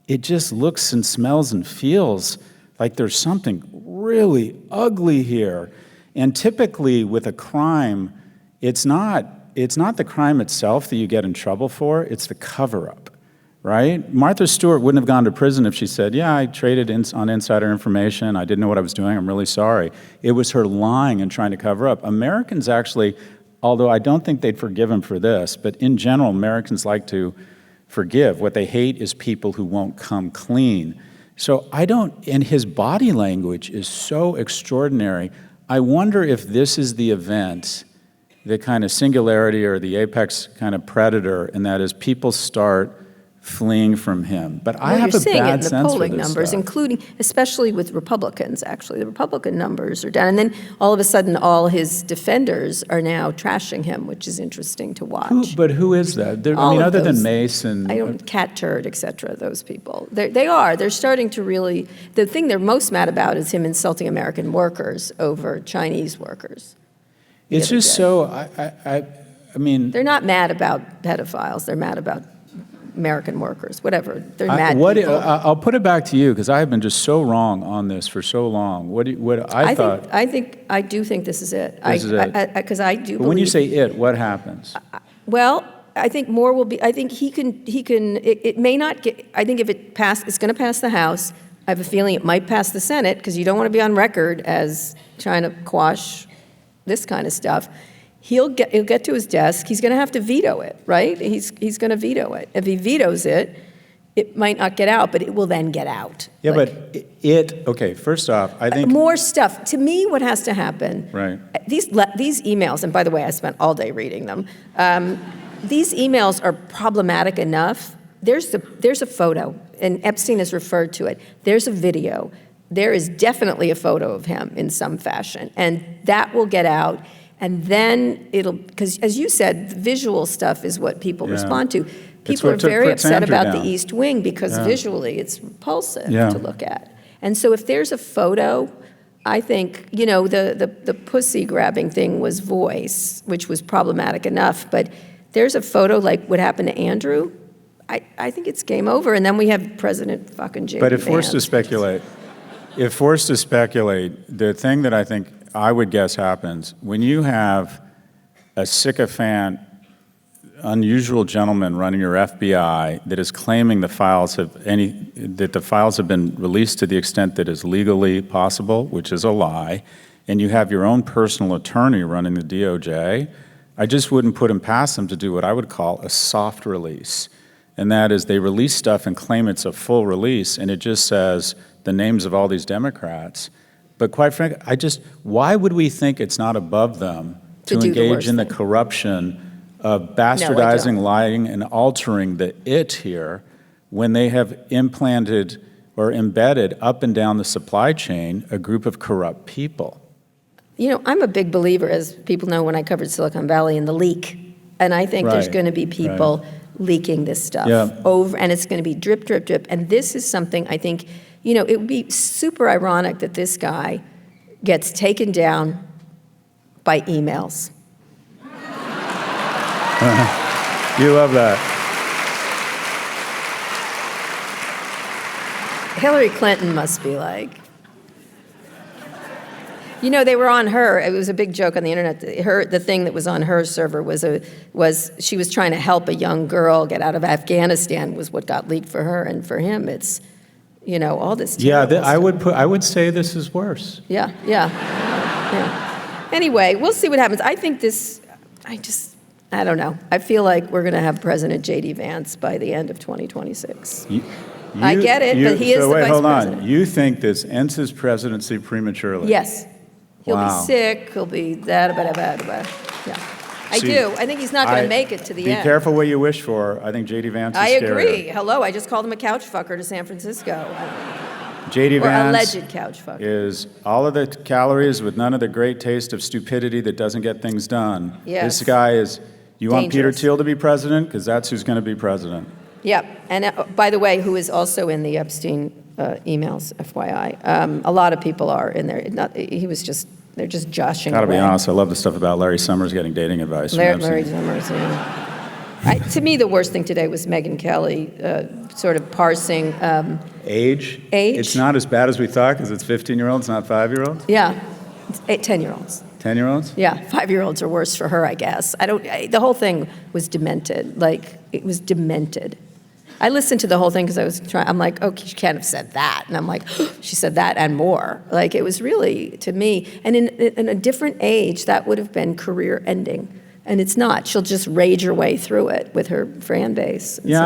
[SPEAKER 3] it just looks and smells and feels like there's something really ugly here. And typically with a crime, it's not the crime itself that you get in trouble for, it's the cover-up, right? Martha Stewart wouldn't have gone to prison if she said, yeah, I traded on insider information, I didn't know what I was doing, I'm really sorry. It was her lying and trying to cover up. Americans actually, although I don't think they'd forgive him for this, but in general, Americans like to forgive. What they hate is people who won't come clean. So and his body language is so extraordinary. I wonder if this is the event, the kind of singularity or the apex kind of predator, and that is people start fleeing from him. But I have a bad sense for this
[SPEAKER 2] stuff. You're seeing it in the polling numbers,
[SPEAKER 3] stuff.
[SPEAKER 2] including, especially with Republicans, actually. The Republican numbers are down. And then all of a sudden, all his defenders are now trashing him, which is interesting to watch.
[SPEAKER 3] But who is that? Other than Mace and...
[SPEAKER 2] Cat Turd, et cetera, those people. They're starting to really... The thing they're most mad about is him insulting American workers over Chinese workers.
[SPEAKER 3] It's just so... I mean...
[SPEAKER 2] They're not mad about pedophiles. They're mad about American workers, whatever. They're mad people.
[SPEAKER 3] I'll put it back to you, because I have been just so wrong on this for so long. I
[SPEAKER 2] do think this is it.
[SPEAKER 3] This is it.
[SPEAKER 2] Because I do believe...
[SPEAKER 3] But when you say it, what happens?
[SPEAKER 2] Well, I think more will be... I think he can... It may not get... I think if it passed, it's going to pass the House. I have a feeling it might pass the Senate, because you don't want to be on record as trying to quash this kind of stuff. He'll get to his desk. He's going to have to veto it, right? He's going to veto it. If he vetoes it, it might not get out, but it will then get out.
[SPEAKER 3] Yeah, okay, first off, I think...
[SPEAKER 2] More stuff. To me, what has to happen...
[SPEAKER 3] Right.
[SPEAKER 2] These emails, and by the way, I spent all day reading them. These emails are problematic enough. There's a photo, and Epstein has referred to it. There's a video. There is definitely a photo of him in some fashion, and that will get out. And then because as you said, the visual stuff is what people respond to. People are very upset about the East Wing because visually it's repulsive to look at. And so if there's a photo, I think, the pussy grabbing thing was voice, which was problematic enough. But there's a photo like what happened to Andrew. I think it's game over. And then we have President fucking J.D.
[SPEAKER 3] But if forced to speculate, the thing that I think I would guess happens when you have a sycophant, unusual gentleman running your FBI that is claiming the files have been released to the extent that is legally possible, which is a lie, and you have your own personal attorney running the DOJ, I just wouldn't put him past them to do what I would call a soft release. And that is they release stuff and claim it's a full release, and it just says the names of all these Democrats. But quite frankly, why would we think it's not above them to engage in the corruption of bastardizing, lying, and altering the it here when they have implanted or embedded up and down the supply chain a group of corrupt people?
[SPEAKER 2] I'm a big believer, as people know when I covered Silicon Valley, in the leak. And I think there's going to be people leaking this stuff over, and it's going to be drip, drip, drip. And this is something I think... it would be super ironic that this guy gets taken down by emails.
[SPEAKER 3] You love that.
[SPEAKER 2] Hillary Clinton must be like... they were on her. It was a big joke on the internet. The thing that was on her server was she was trying to help a young girl get out of Afghanistan was what got leaked for her, and for him it's... all this terrible stuff.
[SPEAKER 3] I would say this is worse.
[SPEAKER 2] Yeah. Anyway, we'll see what happens. I think I don't know. I feel like we're going to have President J.D. Vance by the end of 2026. I get it, but he is the vice president.
[SPEAKER 3] You think this ends his presidency prematurely?
[SPEAKER 2] Yes. He'll be sick. He'll be that. Yeah. I do. I think he's not going to make it to the end.
[SPEAKER 3] Be careful what you wish for. I think J.D. Vance is scarier.
[SPEAKER 2] I agree. Hello, I just called him a couch fucker to San Francisco.
[SPEAKER 3] J.D. Vance
[SPEAKER 2] alleged couch fucker.
[SPEAKER 3] Is all of the calories with none of the great taste of stupidity that doesn't get things done.
[SPEAKER 2] Yes.
[SPEAKER 3] This guy is, you want Peter
[SPEAKER 2] Dangerous.
[SPEAKER 3] Thiel to be president? Because that's who's going to be president.
[SPEAKER 2] Yep. And by the way, who is also in the Epstein emails, FYI. A lot of people are in there. They're just joshing
[SPEAKER 3] Gotta
[SPEAKER 2] away.
[SPEAKER 3] be honest, I love the stuff about Larry Summers getting dating advice.
[SPEAKER 2] Larry Summers, yeah. To me, the worst thing today was Megyn Kelly sort of parsing...
[SPEAKER 3] Age?
[SPEAKER 2] Age?
[SPEAKER 3] It's not as bad as we thought because it's 15-year-olds, not 5-year-olds?
[SPEAKER 2] Yeah, it's 10-year-olds.
[SPEAKER 3] 10-year-olds?
[SPEAKER 2] Yeah, 5-year-olds are worse for her, I guess. The whole thing was demented. Like, it was demented. I listened to the whole thing because I'm like, oh, she can't have said that. And I'm like, oh, she said that and more. Like, it was really, to me, and in a different age, that would have been career ending. And it's not. She'll just rage her way through it with her fan base.
[SPEAKER 3] Yeah,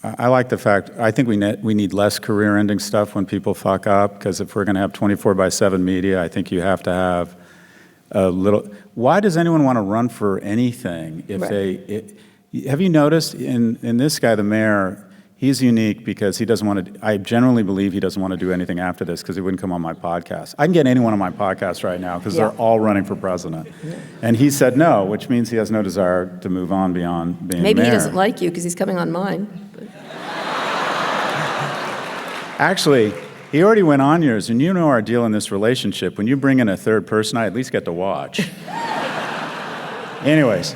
[SPEAKER 3] I like the fact, I think we need less career-ending stuff when people fuck up, because if we're going to have 24/7 media, I think you have to have a little. Why does anyone want to run for anything if have you noticed in this guy, the mayor, he's unique because he doesn't want to, I generally believe he doesn't want to do anything after this because he wouldn't come on my podcast. I can get anyone on my podcast right now because they're all running for president. And he said no, which means he has no desire to move on beyond being
[SPEAKER 2] Maybe
[SPEAKER 3] mayor.
[SPEAKER 2] he doesn't like you because he's coming on mine.
[SPEAKER 3] Actually, he already went on yours, and you know our deal in this relationship. When you bring in a third person, I at least get to watch. Anyways.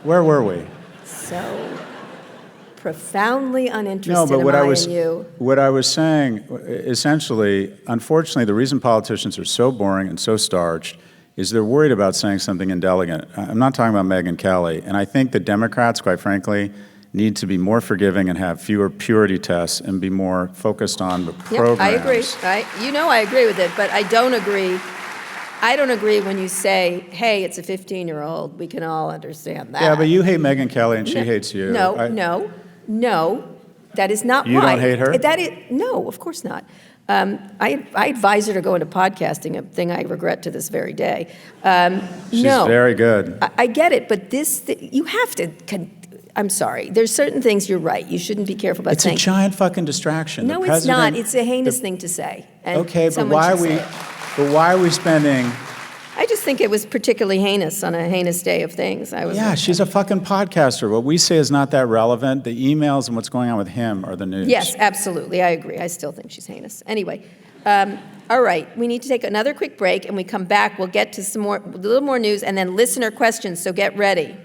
[SPEAKER 3] Where were we?
[SPEAKER 2] So profoundly uninterested
[SPEAKER 3] No, but
[SPEAKER 2] in you.
[SPEAKER 3] what I was saying, essentially, unfortunately, the reason politicians are so boring and so starched is they're worried about saying something indelicate. I'm not talking about Megyn Kelly, and I think the Democrats, quite frankly, need to be more forgiving and have fewer purity tests and be more focused on the programs.
[SPEAKER 2] I agree. I agree with it, but I don't agree. I don't agree when you say, hey, it's a 15-year-old. We can all understand that.
[SPEAKER 3] Yeah, but you hate Megyn Kelly and she hates you.
[SPEAKER 2] No. That is not
[SPEAKER 3] You
[SPEAKER 2] why.
[SPEAKER 3] don't hate her?
[SPEAKER 2] No, of course not. I advise her to go into podcasting, a thing I regret to this very day.
[SPEAKER 3] She's very good.
[SPEAKER 2] I get it, but you have to. I'm sorry. There's certain things you're right. You shouldn't be careful about saying.
[SPEAKER 3] It's a giant fucking distraction.
[SPEAKER 2] No, it's not. It's a heinous thing to say.
[SPEAKER 3] Okay, but why are we spending?
[SPEAKER 2] I just think it was particularly heinous on a heinous day of things.
[SPEAKER 3] She's a fucking podcaster. What we say is not that relevant. The emails and what's going on with him are the news.
[SPEAKER 2] Yes, absolutely. I agree. I still think she's heinous. Anyway, all right. We need to take another quick break, and we come back. We'll get to a little more news, and then listener questions. So get ready.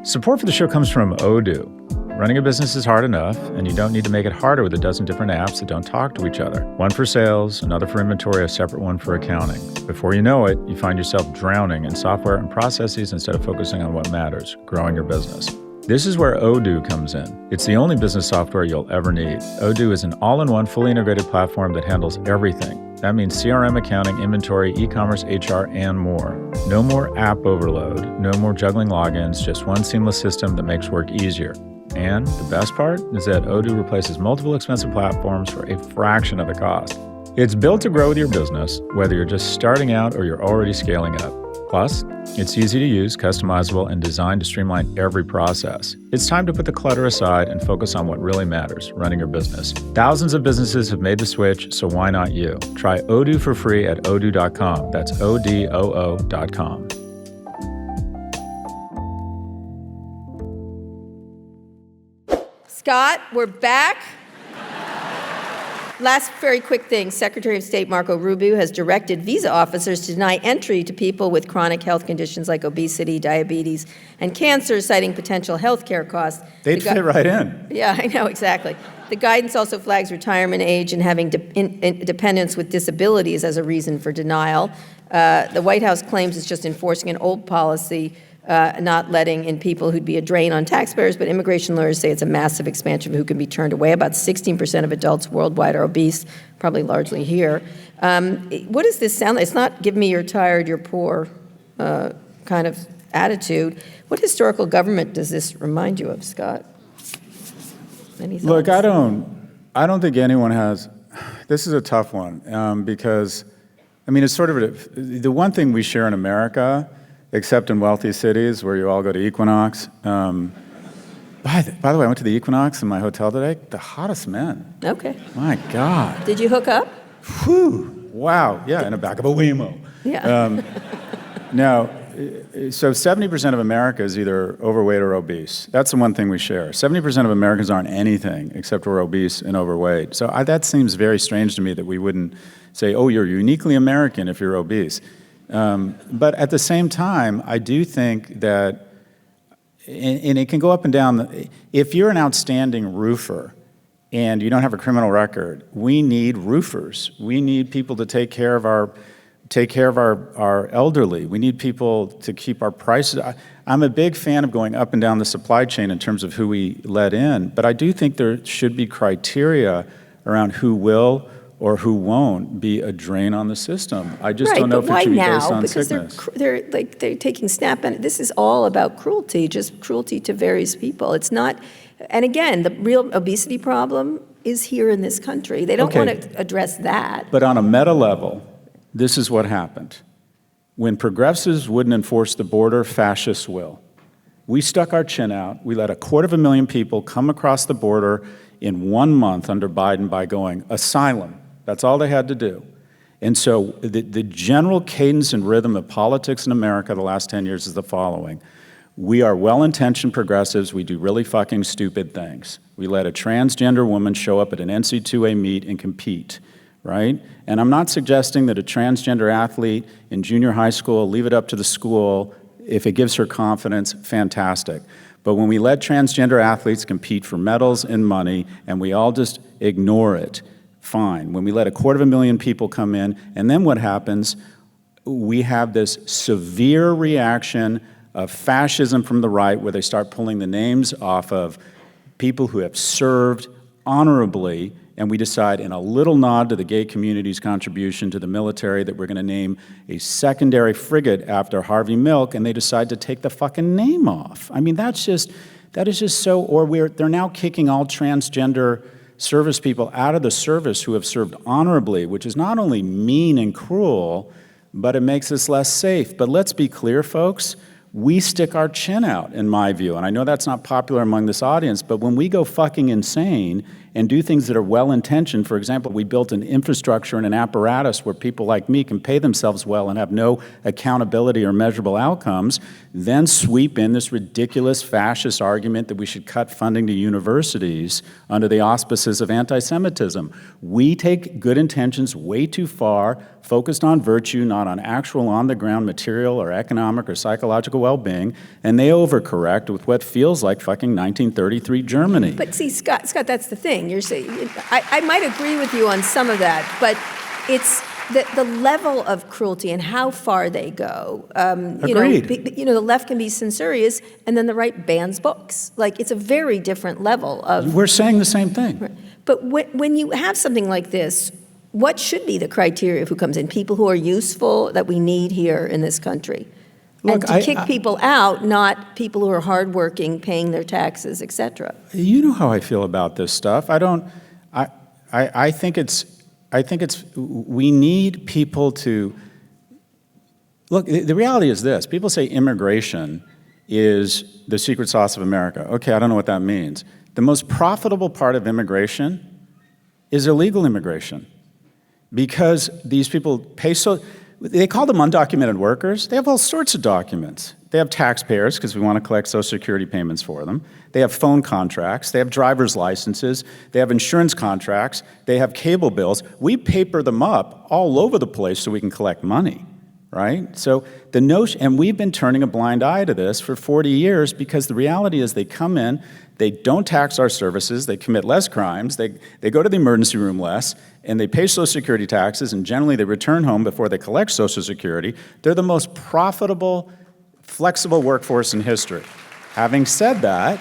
[SPEAKER 4] Support for the show comes from Odoo. Running a business is hard enough, and you don't need to make it harder with a dozen different apps that don't talk to each other. One for sales, another for inventory, a separate one for accounting. Before you know it, you find yourself drowning in software and processes instead of focusing on what matters, growing your business. This is where Odoo comes in. It's the only business software you'll ever need. Odoo is an all-in-one, fully integrated platform that handles everything. That means CRM, accounting, inventory, e-commerce, HR, and more. No more app overload, no more juggling logins, just one seamless system that makes work easier. And the best part is that Odoo replaces multiple expensive platforms for a fraction of the cost. It's built to grow with your business, whether you're just starting out or you're already scaling up. Plus, it's easy to use, customizable, and designed to streamline every process. It's time to put the clutter aside and focus on what really matters, running your business. Thousands of businesses have made the switch, so why not you? Try Odoo for free at odoo.com. That's ODOO.com.
[SPEAKER 2] Scott, we're back. Last very quick thing. Secretary of State Marco Rubio has directed visa officers to deny entry to people with chronic health conditions like obesity, diabetes, and cancer, citing potential health care costs.
[SPEAKER 3] They'd fit right in.
[SPEAKER 2] Yeah, I know, exactly. The guidance also flags retirement age and having dependents with disabilities as a reason for denial. The White House claims it's just enforcing an old policy, not letting in people who'd be a drain on taxpayers, but immigration lawyers say it's a massive expansion of who can be turned away. About 16% of adults worldwide are obese, probably largely here. What does this sound like? It's not give me you're tired, you're poor kind of attitude. What historical government does this remind you of, Scott? Any thoughts?
[SPEAKER 3] Look, I don't think anyone has. This is a tough one because, I mean, it's sort of the one thing we share in America, except in wealthy cities where you all go to Equinox. By the way, I went to the Equinox in my hotel today. The hottest men.
[SPEAKER 2] Okay.
[SPEAKER 3] My God.
[SPEAKER 2] Did you hook up?
[SPEAKER 3] Whew. Wow. Yeah, in the back of a Waymo.
[SPEAKER 2] Yeah.
[SPEAKER 3] Now, so 70% of America is either overweight or obese. That's the one thing we share. 70% of Americans aren't anything except we're obese and overweight. So that seems very strange to me that we wouldn't say, oh, you're uniquely American if you're obese. But at the same time, I do think that, and it can go up and down, if you're an outstanding roofer and you don't have a criminal record, we need roofers. We need people to take care of our elderly. We need people to keep our prices. I'm a big fan of going up and down the supply chain in terms of who we let in, but I do think there should be criteria around who will or who won't be a drain on the system. I just don't know if it should be based on sickness.
[SPEAKER 2] Because they're taking snap, and this is all about cruelty, just cruelty to various people. It's not, and again, the real obesity problem is here in this country. They don't want to address that.
[SPEAKER 3] But on a meta level, this is what happened. When progressives wouldn't enforce the border, fascists will. We stuck our chin out. We let 250,000 people come across the border in 1 month under Biden by going asylum. That's all they had to do. And so the general cadence and rhythm of politics in America the last 10 years is the following. We are well-intentioned progressives. We do really fucking stupid things. We let a transgender woman show up at an NCAA meet and compete, right? And I'm not suggesting that a transgender athlete in junior high school, leave it up to the school. If it gives her confidence, fantastic. But when we let transgender athletes compete for medals and money and we all just ignore it, fine. When we let 250,000 people come in, and then what happens? We have this severe reaction of fascism from the right where they start pulling the names off of people who have served honorably, and we decide in a little nod to the gay community's contribution to the military that we're going to name a secondary frigate after Harvey Milk, and they decide to take the fucking name off. I mean, that is just so, or they're now kicking all transgender service people out of the service who have served honorably, which is not only mean and cruel, but it makes us less safe. But let's be clear, folks. We stick our chin out, in my view, and I know that's not popular among this audience, but when we go fucking insane and do things that are well-intentioned, for example, we built an infrastructure and an apparatus where people like me can pay themselves well and have no accountability or measurable outcomes, then sweep in this ridiculous fascist argument that we should cut funding to universities under the auspices of anti-Semitism. We take good intentions way too far, focused on virtue, not on actual on-the-ground material or economic or psychological well-being, and they overcorrect with what feels like fucking 1933 Germany.
[SPEAKER 2] But see, Scott, that's the thing. You're saying, I might agree with you on some of that, but it's the level of cruelty and how far they go.
[SPEAKER 3] Agreed.
[SPEAKER 2] The left can be censorious, and then the right bans books. Like, it's a very different level of...
[SPEAKER 3] We're saying the same thing.
[SPEAKER 2] Right. But when you have something like this, what should be the criteria of who comes in? People who are useful, that we need here in this country.
[SPEAKER 3] Look,
[SPEAKER 2] and to kick people out, not people who are hardworking, paying their taxes, et cetera.
[SPEAKER 3] You know how I feel about this stuff. I think it's, we need people to, look, the reality is this. People say immigration is the secret sauce of America. Okay, I don't know what that means. The most profitable part of immigration is illegal immigration. Because these people pay they call them undocumented workers. They have all sorts of documents. They have taxpayers because we want to collect Social Security payments for them. They have phone contracts. They have driver's licenses. They have insurance contracts. They have cable bills. We paper them up all over the place so we can collect money, right? So the notion, and we've been turning a blind eye to this for 40 years because the reality is they come in, they don't tax our services, they commit less crimes, they go to the emergency room less, and they pay Social Security taxes, and generally they return home before they collect Social Security. They're the most profitable, flexible workforce in history. Having said that,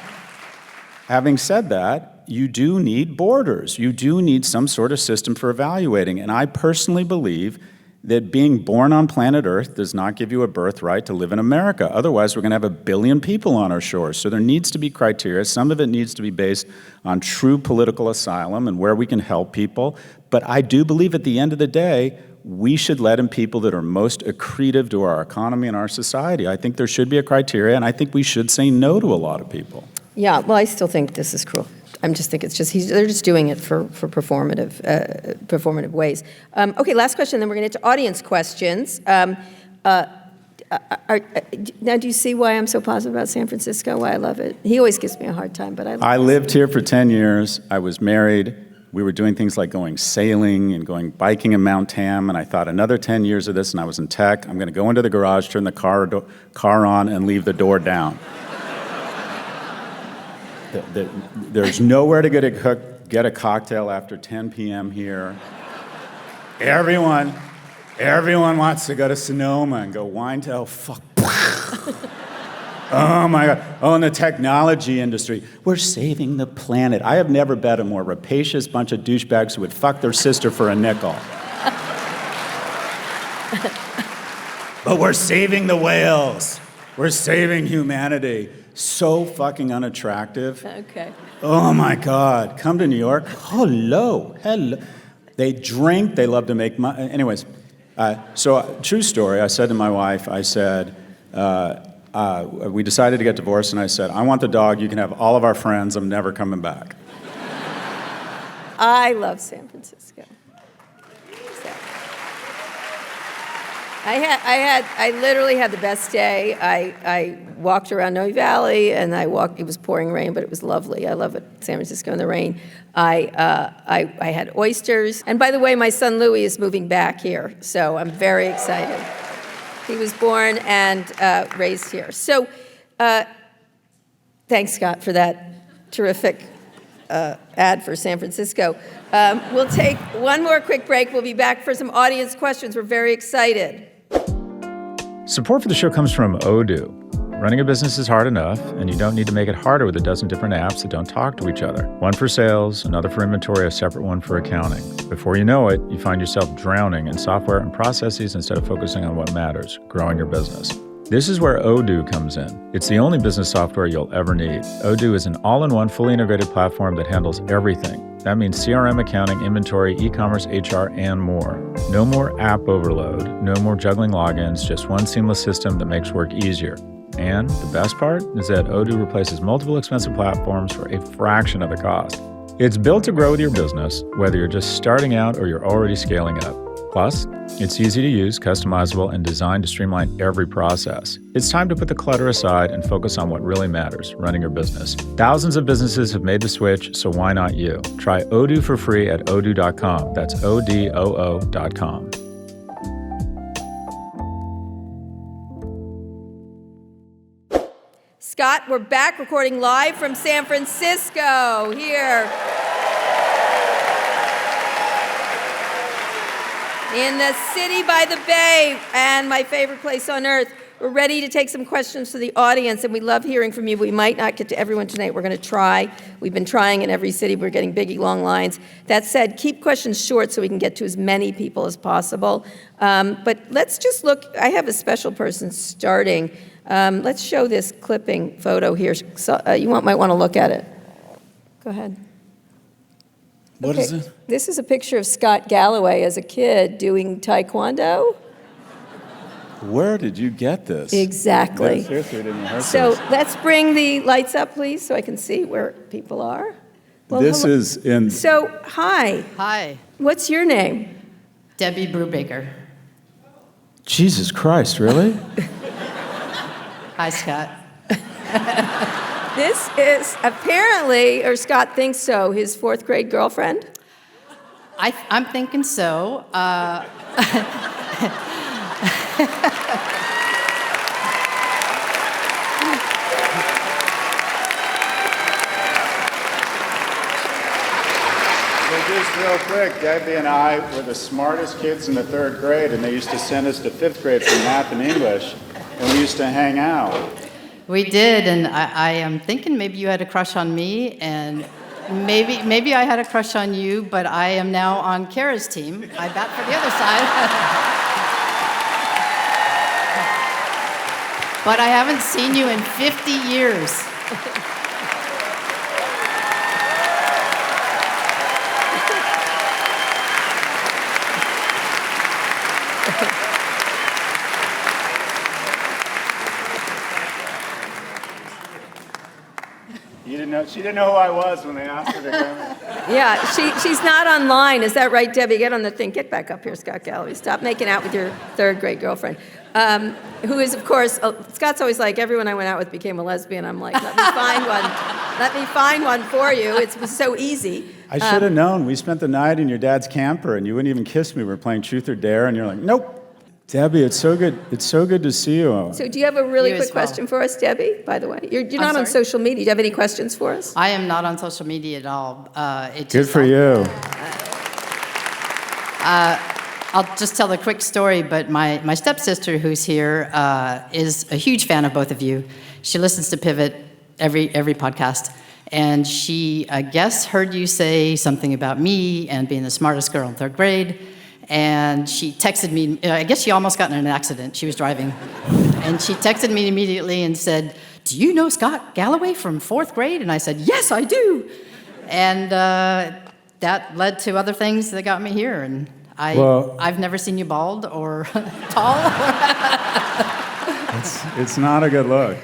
[SPEAKER 3] you do need borders. You do need some sort of system for evaluating, and I personally believe that being born on planet Earth does not give you a birthright to live in America. Otherwise, we're going to have 1 billion people on our shores. So there needs to be criteria. Some of it needs to be based on true political asylum and where we can help people. But I do believe at the end of the day, we should let in people that are most accretive to our economy and our society. I think there should be a criteria, and I think we should say no to a lot of people.
[SPEAKER 2] Yeah, well, I still think this is cruel. I just think it's just, they're just doing it for performative ways. Okay, last question, then we're going to get to audience questions. Now, do you see why I'm so positive about San Francisco, why I love it? He always gives me a hard time, but I love it.
[SPEAKER 3] I lived here for 10 years. I was married. We were doing things like going sailing and going biking in Mount Tam, and I thought another 10 years of this, and I was in tech. I'm going to go into the garage, turn the car on, and leave the door down. There's nowhere to get a cocktail after 10 p.m. here. Everyone wants to go to Sonoma and go wine till fuck. Oh my God. Oh, in the technology industry, we're saving the planet. I have never met a more rapacious bunch of douchebags who would fuck their sister for a nickel. But we're saving the whales. We're saving humanity. So fucking unattractive.
[SPEAKER 2] Okay.
[SPEAKER 3] Oh my God. Come to New York. Hello. They drink. They love to make money. Anyways, so true story. I said to my wife, I said, we decided to get divorced, and I said, I want the dog. You can have all of our friends. I'm never coming back.
[SPEAKER 2] I love San Francisco. I literally had the best day. I walked around Noe Valley, and it was pouring rain, but it was lovely. I love it, San Francisco in the rain. I had oysters. And by the way, my son Louie is moving back here, so I'm very excited. He was born and raised here. So thanks, Scott, for that terrific ad for San Francisco. We'll take one more quick break. We'll be back for some audience questions. We're very excited.
[SPEAKER 4] Support for the show comes from Odoo. Running a business is hard enough, and you don't need to make it harder with a dozen different apps that don't talk to each other. One for sales, another for inventory, a separate one for accounting. Before you know it, you find yourself drowning in software and processes instead of focusing on what matters, growing your business. This is where Odoo comes in. It's the only business software you'll ever need. Odoo is an all-in-one, fully integrated platform that handles everything. That means CRM, accounting, inventory, e-commerce, HR, and more. No more app overload, no more juggling logins, just one seamless system that makes work easier. And the best part is that Odoo replaces multiple expensive platforms for a fraction of the cost. It's built to grow with your business, whether you're just starting out or you're already scaling up. Plus, it's easy to use, customizable, and designed to streamline every process. It's time to put the clutter aside and focus on what really matters, running your business. Thousands of businesses have made the switch, so why not you? Try Odoo for free at odoo.com. That's ODOO.com.
[SPEAKER 2] Scott, we're back recording live from San Francisco here. In the city by the bay, and my favorite place on earth. We're ready to take some questions to the audience, and we love hearing from you. We might not get to everyone tonight. We're going to try. We've been trying in every city. We're getting big, long lines. That said, keep questions short so we can get to as many people as possible. But let's just look. I have a special person starting. Let's show this clipping photo here. So, you might want to look at it. Go ahead.
[SPEAKER 3] What is it?
[SPEAKER 2] This is a picture of Scott Galloway as a kid doing taekwondo.
[SPEAKER 3] Where did you get this?
[SPEAKER 2] Exactly.
[SPEAKER 3] Yeah, seriously, we didn't rehearse
[SPEAKER 2] So
[SPEAKER 3] this.
[SPEAKER 2] let's bring the lights up, please, so I can see where people are. Well,
[SPEAKER 3] This
[SPEAKER 2] hello.
[SPEAKER 3] is in...
[SPEAKER 2] So, hi.
[SPEAKER 5] Hi,
[SPEAKER 2] What's your name?
[SPEAKER 5] Debbie Brubaker.
[SPEAKER 3] Jesus Christ, really?
[SPEAKER 5] Hi, Scott.
[SPEAKER 2] This is apparently, or Scott thinks so, his fourth grade girlfriend.
[SPEAKER 5] I'm thinking so.
[SPEAKER 3] Just real quick, Debbie and I were the smartest kids in the third grade, and they used to send us to fifth grade for math and English, and we used to hang out.
[SPEAKER 5] We did, and I am thinking maybe you had a crush on me, and maybe I had a crush on you, but I am now on Kara's team. I bat for the other side. But I haven't seen you in 50 years.
[SPEAKER 3] She didn't know who I was when they asked her to come.
[SPEAKER 2] Yeah, she's not online. Is that right, Debbie? Get on the thing. Get back up here, Scott Galloway. Stop making out with your third grade girlfriend. Who is, of course, Scott's always like, everyone I went out with became a lesbian. I'm like, let me find one. Let me find one for you. It was so easy.
[SPEAKER 3] I should have known. We spent the night in your dad's camper, and you wouldn't even kiss me. We were playing Truth or Dare, and you're like, nope. Debbie, it's so good. It's so good to see you.
[SPEAKER 2] So do you have a really
[SPEAKER 5] You as
[SPEAKER 2] quick
[SPEAKER 5] well.
[SPEAKER 2] question for us, Debbie, by the way? You're not on
[SPEAKER 5] sorry?
[SPEAKER 2] social media. Do you have any questions for us?
[SPEAKER 5] I am not on social media at all.
[SPEAKER 3] Good for you.
[SPEAKER 5] I'll just tell a quick story, but my stepsister, who's here, is a huge fan of both of you. She listens to Pivot every podcast, and she, I guess, heard you say something about me and being the smartest girl in third grade, and she texted me. I guess she almost got in an accident. She was driving, and she texted me immediately and said, "Do you know Scott Galloway from fourth grade?" And I said, "Yes, I do," and that led to other things that got me here, and I've never seen you bald or tall.
[SPEAKER 3] It's not a good look.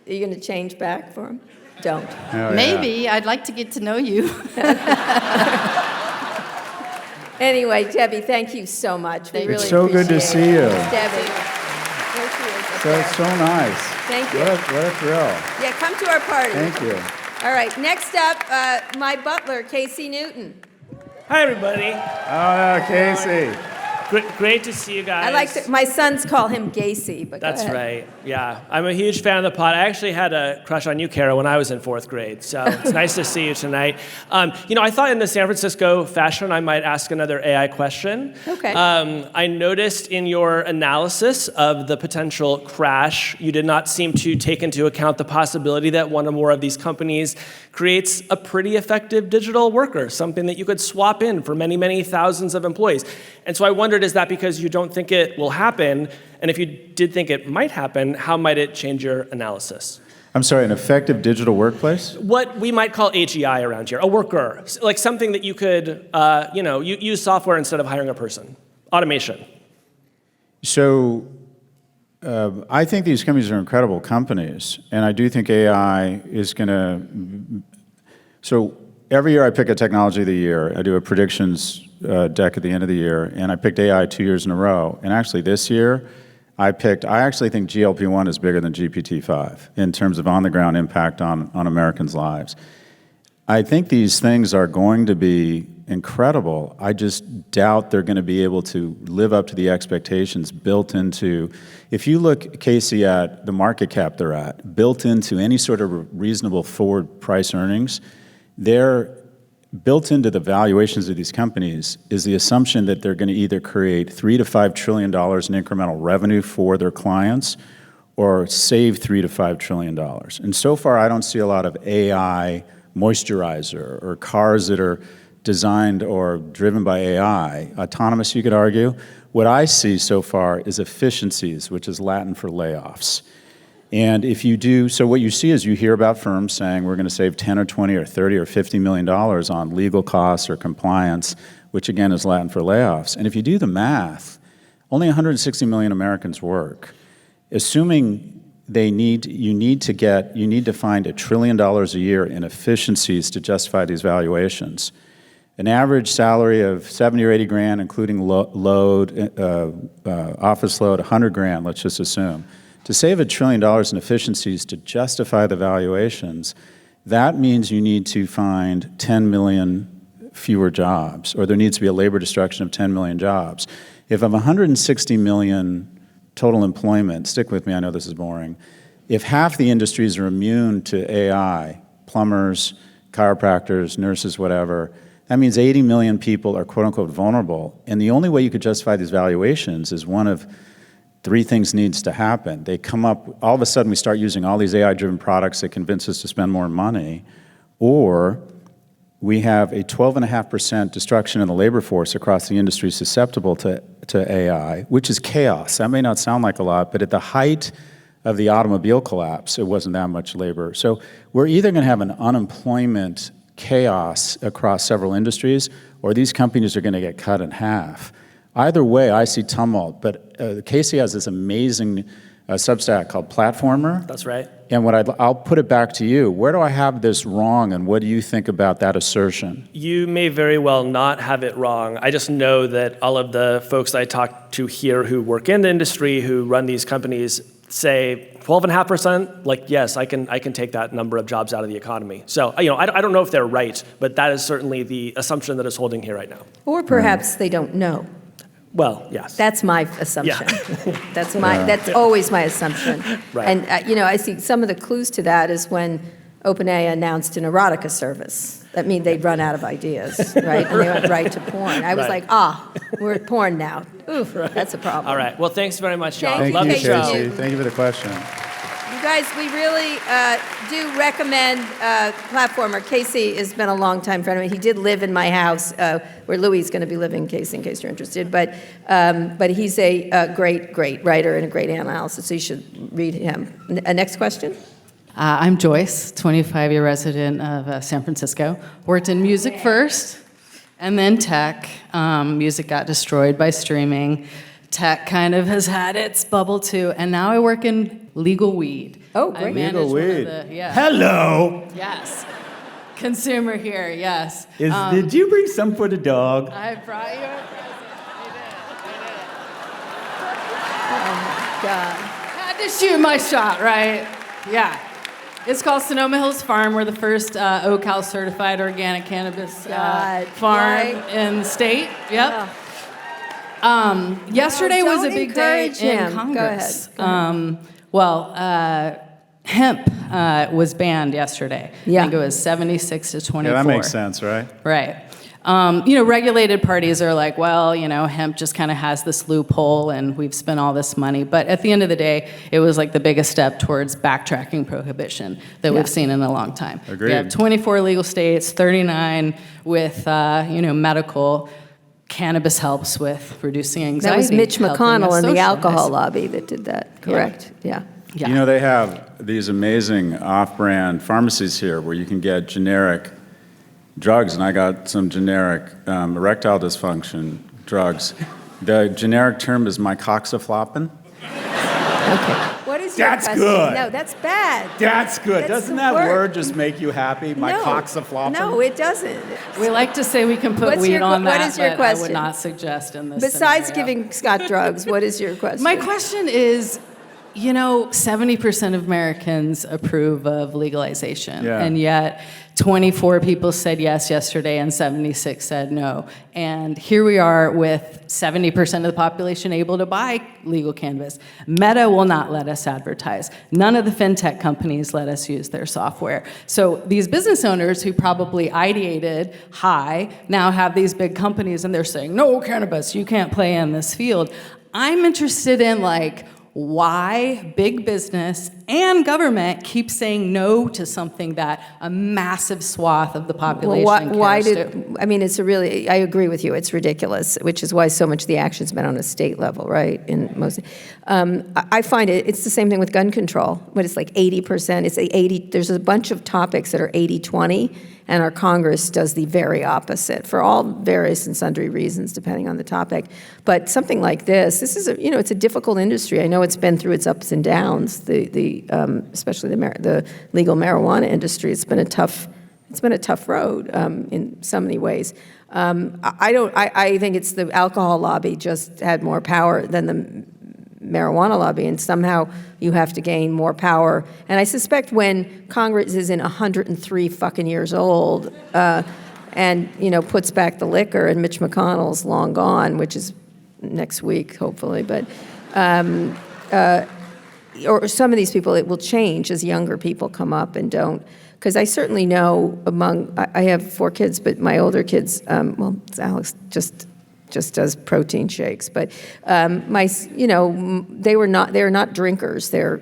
[SPEAKER 2] Are you going to change back for him? Don't.
[SPEAKER 3] Oh, yeah.
[SPEAKER 5] Maybe. I'd like to get to know you.
[SPEAKER 2] Anyway, Debbie, thank you so much. We really
[SPEAKER 3] It's so good to
[SPEAKER 2] appreciate
[SPEAKER 3] see you.
[SPEAKER 2] it. Debbie. There she is, up
[SPEAKER 3] So
[SPEAKER 2] there.
[SPEAKER 3] it's so nice.
[SPEAKER 2] Thank you.
[SPEAKER 3] What a thrill.
[SPEAKER 2] Yeah, come to our party.
[SPEAKER 3] Thank you.
[SPEAKER 2] All right, next up, my butler, Casey Newton.
[SPEAKER 6] Hi, everybody.
[SPEAKER 3] Oh, Casey.
[SPEAKER 6] Great to see you guys.
[SPEAKER 2] I like to, my sons call him Gacy, but go
[SPEAKER 6] That's
[SPEAKER 2] ahead.
[SPEAKER 6] right. Yeah, I'm a huge fan of the pod. I actually had a crush on you, Kara, when I was in fourth grade. So it's nice to see you tonight. I thought in the San Francisco fashion, I might ask another AI question.
[SPEAKER 2] Okay.
[SPEAKER 6] I noticed in your analysis of the potential crash, you did not seem to take into account the possibility that one or more of these companies creates a pretty effective digital worker, something that you could swap in for many, many thousands of employees. And so I wondered, is that because you don't think it will happen? And if you did think it might happen, how might it change your analysis?
[SPEAKER 3] I'm sorry, an effective digital workplace?
[SPEAKER 6] What we might call AGI around here, a worker, like something that you could, use software instead of hiring a person, automation.
[SPEAKER 3] So I think these companies are incredible companies, and I do think AI is going to... So every year I pick a technology of the year. I do a predictions deck at the end of the year, and I picked AI 2 years in a row. And actually this year, I actually think GLP-1 is bigger than GPT-5 in terms of on-the-ground impact on Americans' lives. I think these things are going to be incredible. I just doubt they're going to be able to live up to the expectations built into, if you look, Casey, at the market cap they're at, built into any sort of reasonable forward price earnings, they're built into the valuations of these companies is the assumption that they're going to either create $3 to $5 trillion in incremental revenue for their clients or save $3 to $5 trillion. And so far, I don't see a lot of AI moisturizer or cars that are designed or driven by AI. Autonomous, you could argue. What I see so far is efficiencies, which is Latin for layoffs. And if you do, so what you see is you hear about firms saying we're going to save 10 or 20 or 30 or $50 million on legal costs or compliance, which again is Latin for layoffs. And if you do the math, only 160 million Americans work. Assuming you need to find $1 trillion a year in efficiencies to justify these valuations. An average salary of 70 or 80 grand, including load, office load, 100 grand, let's just assume. To save $1 trillion in efficiencies to justify the valuations, that means you need to find 10 million fewer jobs, or there needs to be a labor destruction of 10 million jobs. If of 160 million total employment, stick with me, I know this is boring, if half the industries are immune to AI, plumbers, chiropractors, nurses, whatever, that means 80 million people are quote-unquote vulnerable. And the only way you could justify these valuations is one of three things needs to happen. They come up, all of a sudden we start using all these AI-driven products that convince us to spend more money, or we have a 12.5% destruction in the labor force across the industry susceptible to AI, which is chaos. That may not sound like a lot, but at the height of the automobile collapse, it wasn't that much labor. So we're either going to have an unemployment chaos across several industries, or these companies are going to get cut in half. Either way, I see tumult, but Casey has this amazing Substack called Platformer.
[SPEAKER 6] That's right.
[SPEAKER 3] And I'll put it back to you. Where do I have this wrong, and what do you think about that assertion?
[SPEAKER 6] You may very well not have it wrong. I just know that all of the folks I talk to here who work in the industry, who run these companies, say 12.5%, like, yes, I can take that number of jobs out of the economy. So, I don't know if they're right, but that is certainly the assumption that is holding here right now.
[SPEAKER 2] Or perhaps they don't know.
[SPEAKER 6] Well, yes.
[SPEAKER 2] That's my assumption.
[SPEAKER 6] Yeah.
[SPEAKER 2] That's always my assumption.
[SPEAKER 6] Right.
[SPEAKER 2] And I see some of the clues to that is when OpenAI announced an erotica service. That means they'd run out of ideas, right? And they went right to porn. I was
[SPEAKER 6] Right.
[SPEAKER 2] like, we're at porn now. Oof, that's a problem.
[SPEAKER 6] All right. Well, thanks very much, y'all.
[SPEAKER 2] Thank
[SPEAKER 3] Thank
[SPEAKER 6] Love
[SPEAKER 3] you,
[SPEAKER 6] the show.
[SPEAKER 3] Casey. Thank you for the question.
[SPEAKER 2] You guys, we really do recommend Platformer. Casey has been a long-time friend of mine. He did live in my house, where Louis is going to be living, Casey, in case you're interested. But he's a great, great writer and a great analyst, so you should read him. Next question?
[SPEAKER 7] I'm Joyce, 25-year resident of San Francisco. Worked in music first, and then tech. Music got destroyed by streaming. Tech kind of has had its bubble too, and now I work in legal weed.
[SPEAKER 2] Oh,
[SPEAKER 7] I
[SPEAKER 2] great.
[SPEAKER 7] manage
[SPEAKER 3] Legal
[SPEAKER 7] one of
[SPEAKER 3] weed.
[SPEAKER 7] yeah.
[SPEAKER 3] Hello.
[SPEAKER 7] Yes. Consumer here, yes.
[SPEAKER 3] Did you bring some for the dog?
[SPEAKER 7] I brought you a present.
[SPEAKER 2] God.
[SPEAKER 7] Had to shoot my shot, right? Yeah. It's called Sonoma Hills Farm. We're the first OCal certified organic cannabis
[SPEAKER 2] God,
[SPEAKER 7] farm
[SPEAKER 2] right.
[SPEAKER 7] in the state. Yep. Yesterday
[SPEAKER 2] No,
[SPEAKER 7] was a
[SPEAKER 2] don't
[SPEAKER 7] big day
[SPEAKER 2] encourage
[SPEAKER 7] in
[SPEAKER 2] him.
[SPEAKER 7] Congress.
[SPEAKER 2] Go ahead.
[SPEAKER 7] Hemp was banned yesterday.
[SPEAKER 2] Yeah.
[SPEAKER 7] I think it was 76 to 24.
[SPEAKER 3] Yeah, that makes sense, right?
[SPEAKER 7] Right. Regulated parties are like, well, hemp just kind of has this loophole and we've spent all this money. But at the end of the day, it was like the biggest step towards backtracking prohibition that we've seen in a long time.
[SPEAKER 3] Agreed.
[SPEAKER 7] We have 24 legal states, 39 with, medical. Cannabis helps with reducing anxiety.
[SPEAKER 2] That was Mitch
[SPEAKER 7] helping
[SPEAKER 2] McConnell
[SPEAKER 7] us
[SPEAKER 2] and the alcohol
[SPEAKER 7] socialize.
[SPEAKER 2] lobby that did that, correct? Yeah.
[SPEAKER 7] Yeah.
[SPEAKER 3] You know, they have these amazing off-brand pharmacies here where you can get generic drugs, and I got some generic erectile dysfunction drugs. The generic term is mycoxaflopin.
[SPEAKER 2] Okay. What is your
[SPEAKER 3] That's
[SPEAKER 2] question?
[SPEAKER 3] good.
[SPEAKER 2] No, that's bad.
[SPEAKER 3] That's good.
[SPEAKER 2] That's
[SPEAKER 3] Doesn't
[SPEAKER 2] the
[SPEAKER 3] that
[SPEAKER 2] word.
[SPEAKER 3] word just make you happy? Mycoxaflopin?
[SPEAKER 2] No, it doesn't.
[SPEAKER 7] We like to say we can put
[SPEAKER 2] What's
[SPEAKER 7] weed
[SPEAKER 2] your-
[SPEAKER 7] on
[SPEAKER 2] what
[SPEAKER 7] that,
[SPEAKER 2] is your
[SPEAKER 7] but I
[SPEAKER 2] question?
[SPEAKER 7] would not suggest in this
[SPEAKER 2] Besides
[SPEAKER 7] scenario.
[SPEAKER 2] giving Scott drugs, what is your question?
[SPEAKER 7] My question is, 70% of Americans approve of legalization,
[SPEAKER 3] Yeah.
[SPEAKER 7] and yet 24 people said yes yesterday and 76 said no. And here we are with 70% of the population able to buy legal cannabis. Meta will not let us advertise. None of the fintech companies let us use their software. So these business owners who probably ideated high now have these big companies and they're saying, no cannabis, you can't play in this field. I'm interested in why big business and government keep saying no to something that a massive swath of the population cares to.
[SPEAKER 2] I agree with you, it's ridiculous, which is why so much of the action's been on a state level, right? I find it's the same thing with gun control, but it's like 80%, there's a bunch of topics that are 80-20, and our Congress does the very opposite for all various and sundry reasons, depending on the topic. But something like this is it's a difficult industry. I know it's been through its ups and downs. Especially the legal marijuana industry. It's been a tough road in so many ways. I think it's the alcohol lobby just had more power than the marijuana lobby, and somehow you have to gain more power. And I suspect when Congress is in 103 fucking years old, and puts back the liquor, and Mitch McConnell's long gone, which is next week hopefully, but or some of these people, it will change as younger people come up and don't. Because I certainly know I have 4 kids, but my older kids, Alex just does protein shakes. But they're not drinkers. They're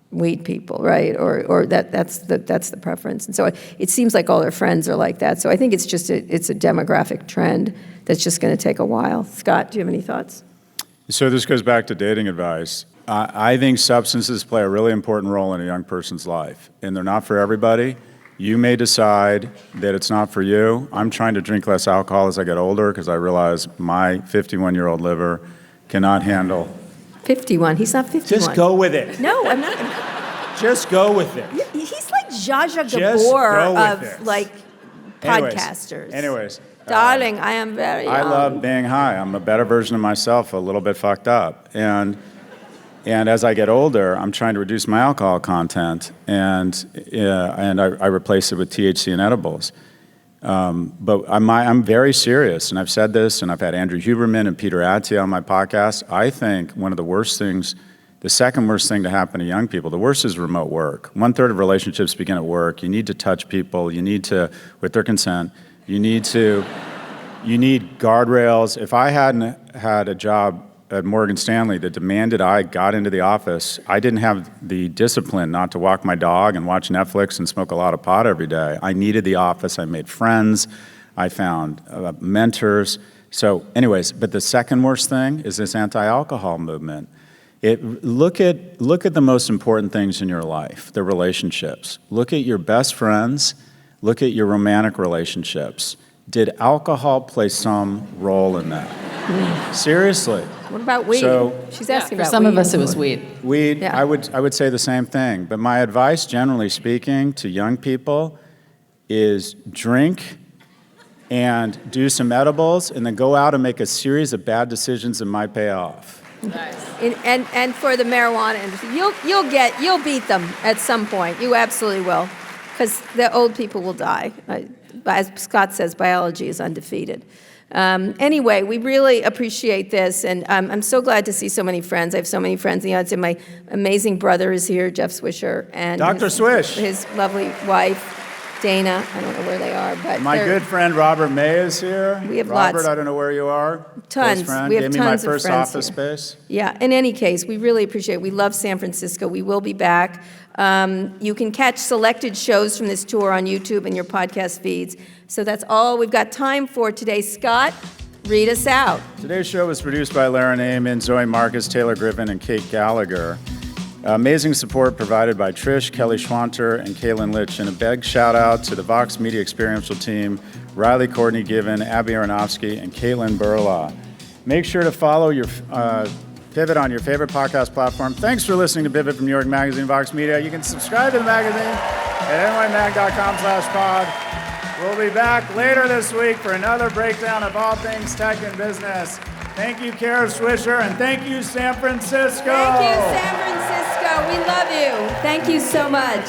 [SPEAKER 2] weed people, right? Or that's the preference. And so it seems like all their friends are like that. So I think it's a demographic trend that's just going to take a while. Scott, do you have any thoughts?
[SPEAKER 3] So this goes back to dating advice. I think substances play a really important role in a young person's life, and they're not for everybody. You may decide that it's not for you. I'm trying to drink less alcohol as I get older because I realize my 51-year-old liver cannot handle.
[SPEAKER 2] 51. He's not 51.
[SPEAKER 3] Just go with it.
[SPEAKER 2] No, I'm not.
[SPEAKER 3] Just go with it.
[SPEAKER 2] He's like Zsa Zsa
[SPEAKER 3] Just go
[SPEAKER 2] Gabor
[SPEAKER 3] with
[SPEAKER 2] of
[SPEAKER 3] it.
[SPEAKER 2] podcasters.
[SPEAKER 3] Anyways.
[SPEAKER 2] Darling, I am very young.
[SPEAKER 3] I love being high. I'm a better version of myself, a little bit fucked up. And as I get older, I'm trying to reduce my alcohol content, and I replace it with THC and edibles. But I'm very serious, and I've said this, and I've had Andrew Huberman and Peter Attia on my podcast. I think one of the worst things, the second worst thing to happen to young people, the worst is remote work. 1/3 of relationships begin at work. You need to touch people. You need to, with their consent, you need guardrails. If I hadn't had a job at Morgan Stanley that demanded I got into the office, I didn't have the discipline not to walk my dog and watch Netflix and smoke a lot of pot every day. I needed the office. I made friends. I found mentors. So anyways, but the second worst thing is this anti-alcohol movement. Look at the most important things in your life, the relationships. Look at your best friends. Look at your romantic relationships. Did alcohol play some role in that? Seriously.
[SPEAKER 2] What about weed? She's asking
[SPEAKER 7] For
[SPEAKER 2] about
[SPEAKER 7] some
[SPEAKER 2] weed.
[SPEAKER 7] of us, it was weed.
[SPEAKER 3] Weed,
[SPEAKER 2] Yeah.
[SPEAKER 3] I would say the same thing. But my advice, generally speaking, to young people is drink and do some edibles and then go out and make a series of bad decisions that might pay off.
[SPEAKER 2] And for the marijuana industry, you'll beat them at some point. You absolutely will, because the old people will die. As Scott says, biology is undefeated. Anyway, we really appreciate this, and I'm so glad to see so many friends. I have so many friends in the audience, and my amazing brother is here, Jeff Swisher, and
[SPEAKER 3] Dr. Swish.
[SPEAKER 2] his lovely wife, Dana. I don't know where they are, but
[SPEAKER 3] My
[SPEAKER 2] they're
[SPEAKER 3] good friend Robert May is here.
[SPEAKER 2] We have
[SPEAKER 3] Robert,
[SPEAKER 2] lots.
[SPEAKER 3] I don't know where you are.
[SPEAKER 2] Tons.
[SPEAKER 3] Close friend.
[SPEAKER 2] We have
[SPEAKER 3] Gave me
[SPEAKER 2] tons
[SPEAKER 3] my
[SPEAKER 2] of
[SPEAKER 3] first
[SPEAKER 2] friends
[SPEAKER 3] office
[SPEAKER 2] here.
[SPEAKER 3] space.
[SPEAKER 2] Yeah, in any case, we really appreciate it. We love San Francisco. We will be back. You can catch selected shows from this tour on YouTube and your podcast feeds. So that's all we've got time for today. Scott, read us out.
[SPEAKER 3] Today's show was produced by Lara Naaman, Zoë Marcus, Taylor Griffin, and Kate Gallagher. Amazing support provided by Trish, Kelly Schwanter, and Kaylin Litch. And a big shout out to the Vox Media Experiential team, Riley Courtney Given, Abby Aronofsky, and Caitlin Burla. Make sure to follow your Pivot on your favorite podcast platform. Thanks for listening to Pivot from New York Magazine, Vox Media. You can subscribe to the magazine at nymag.com/pod. We'll be back later this week for another breakdown of all things tech and business. Thank you, Kara Swisher, and thank you, San Francisco.
[SPEAKER 2] Thank you, San Francisco. We love you. Thank you so much.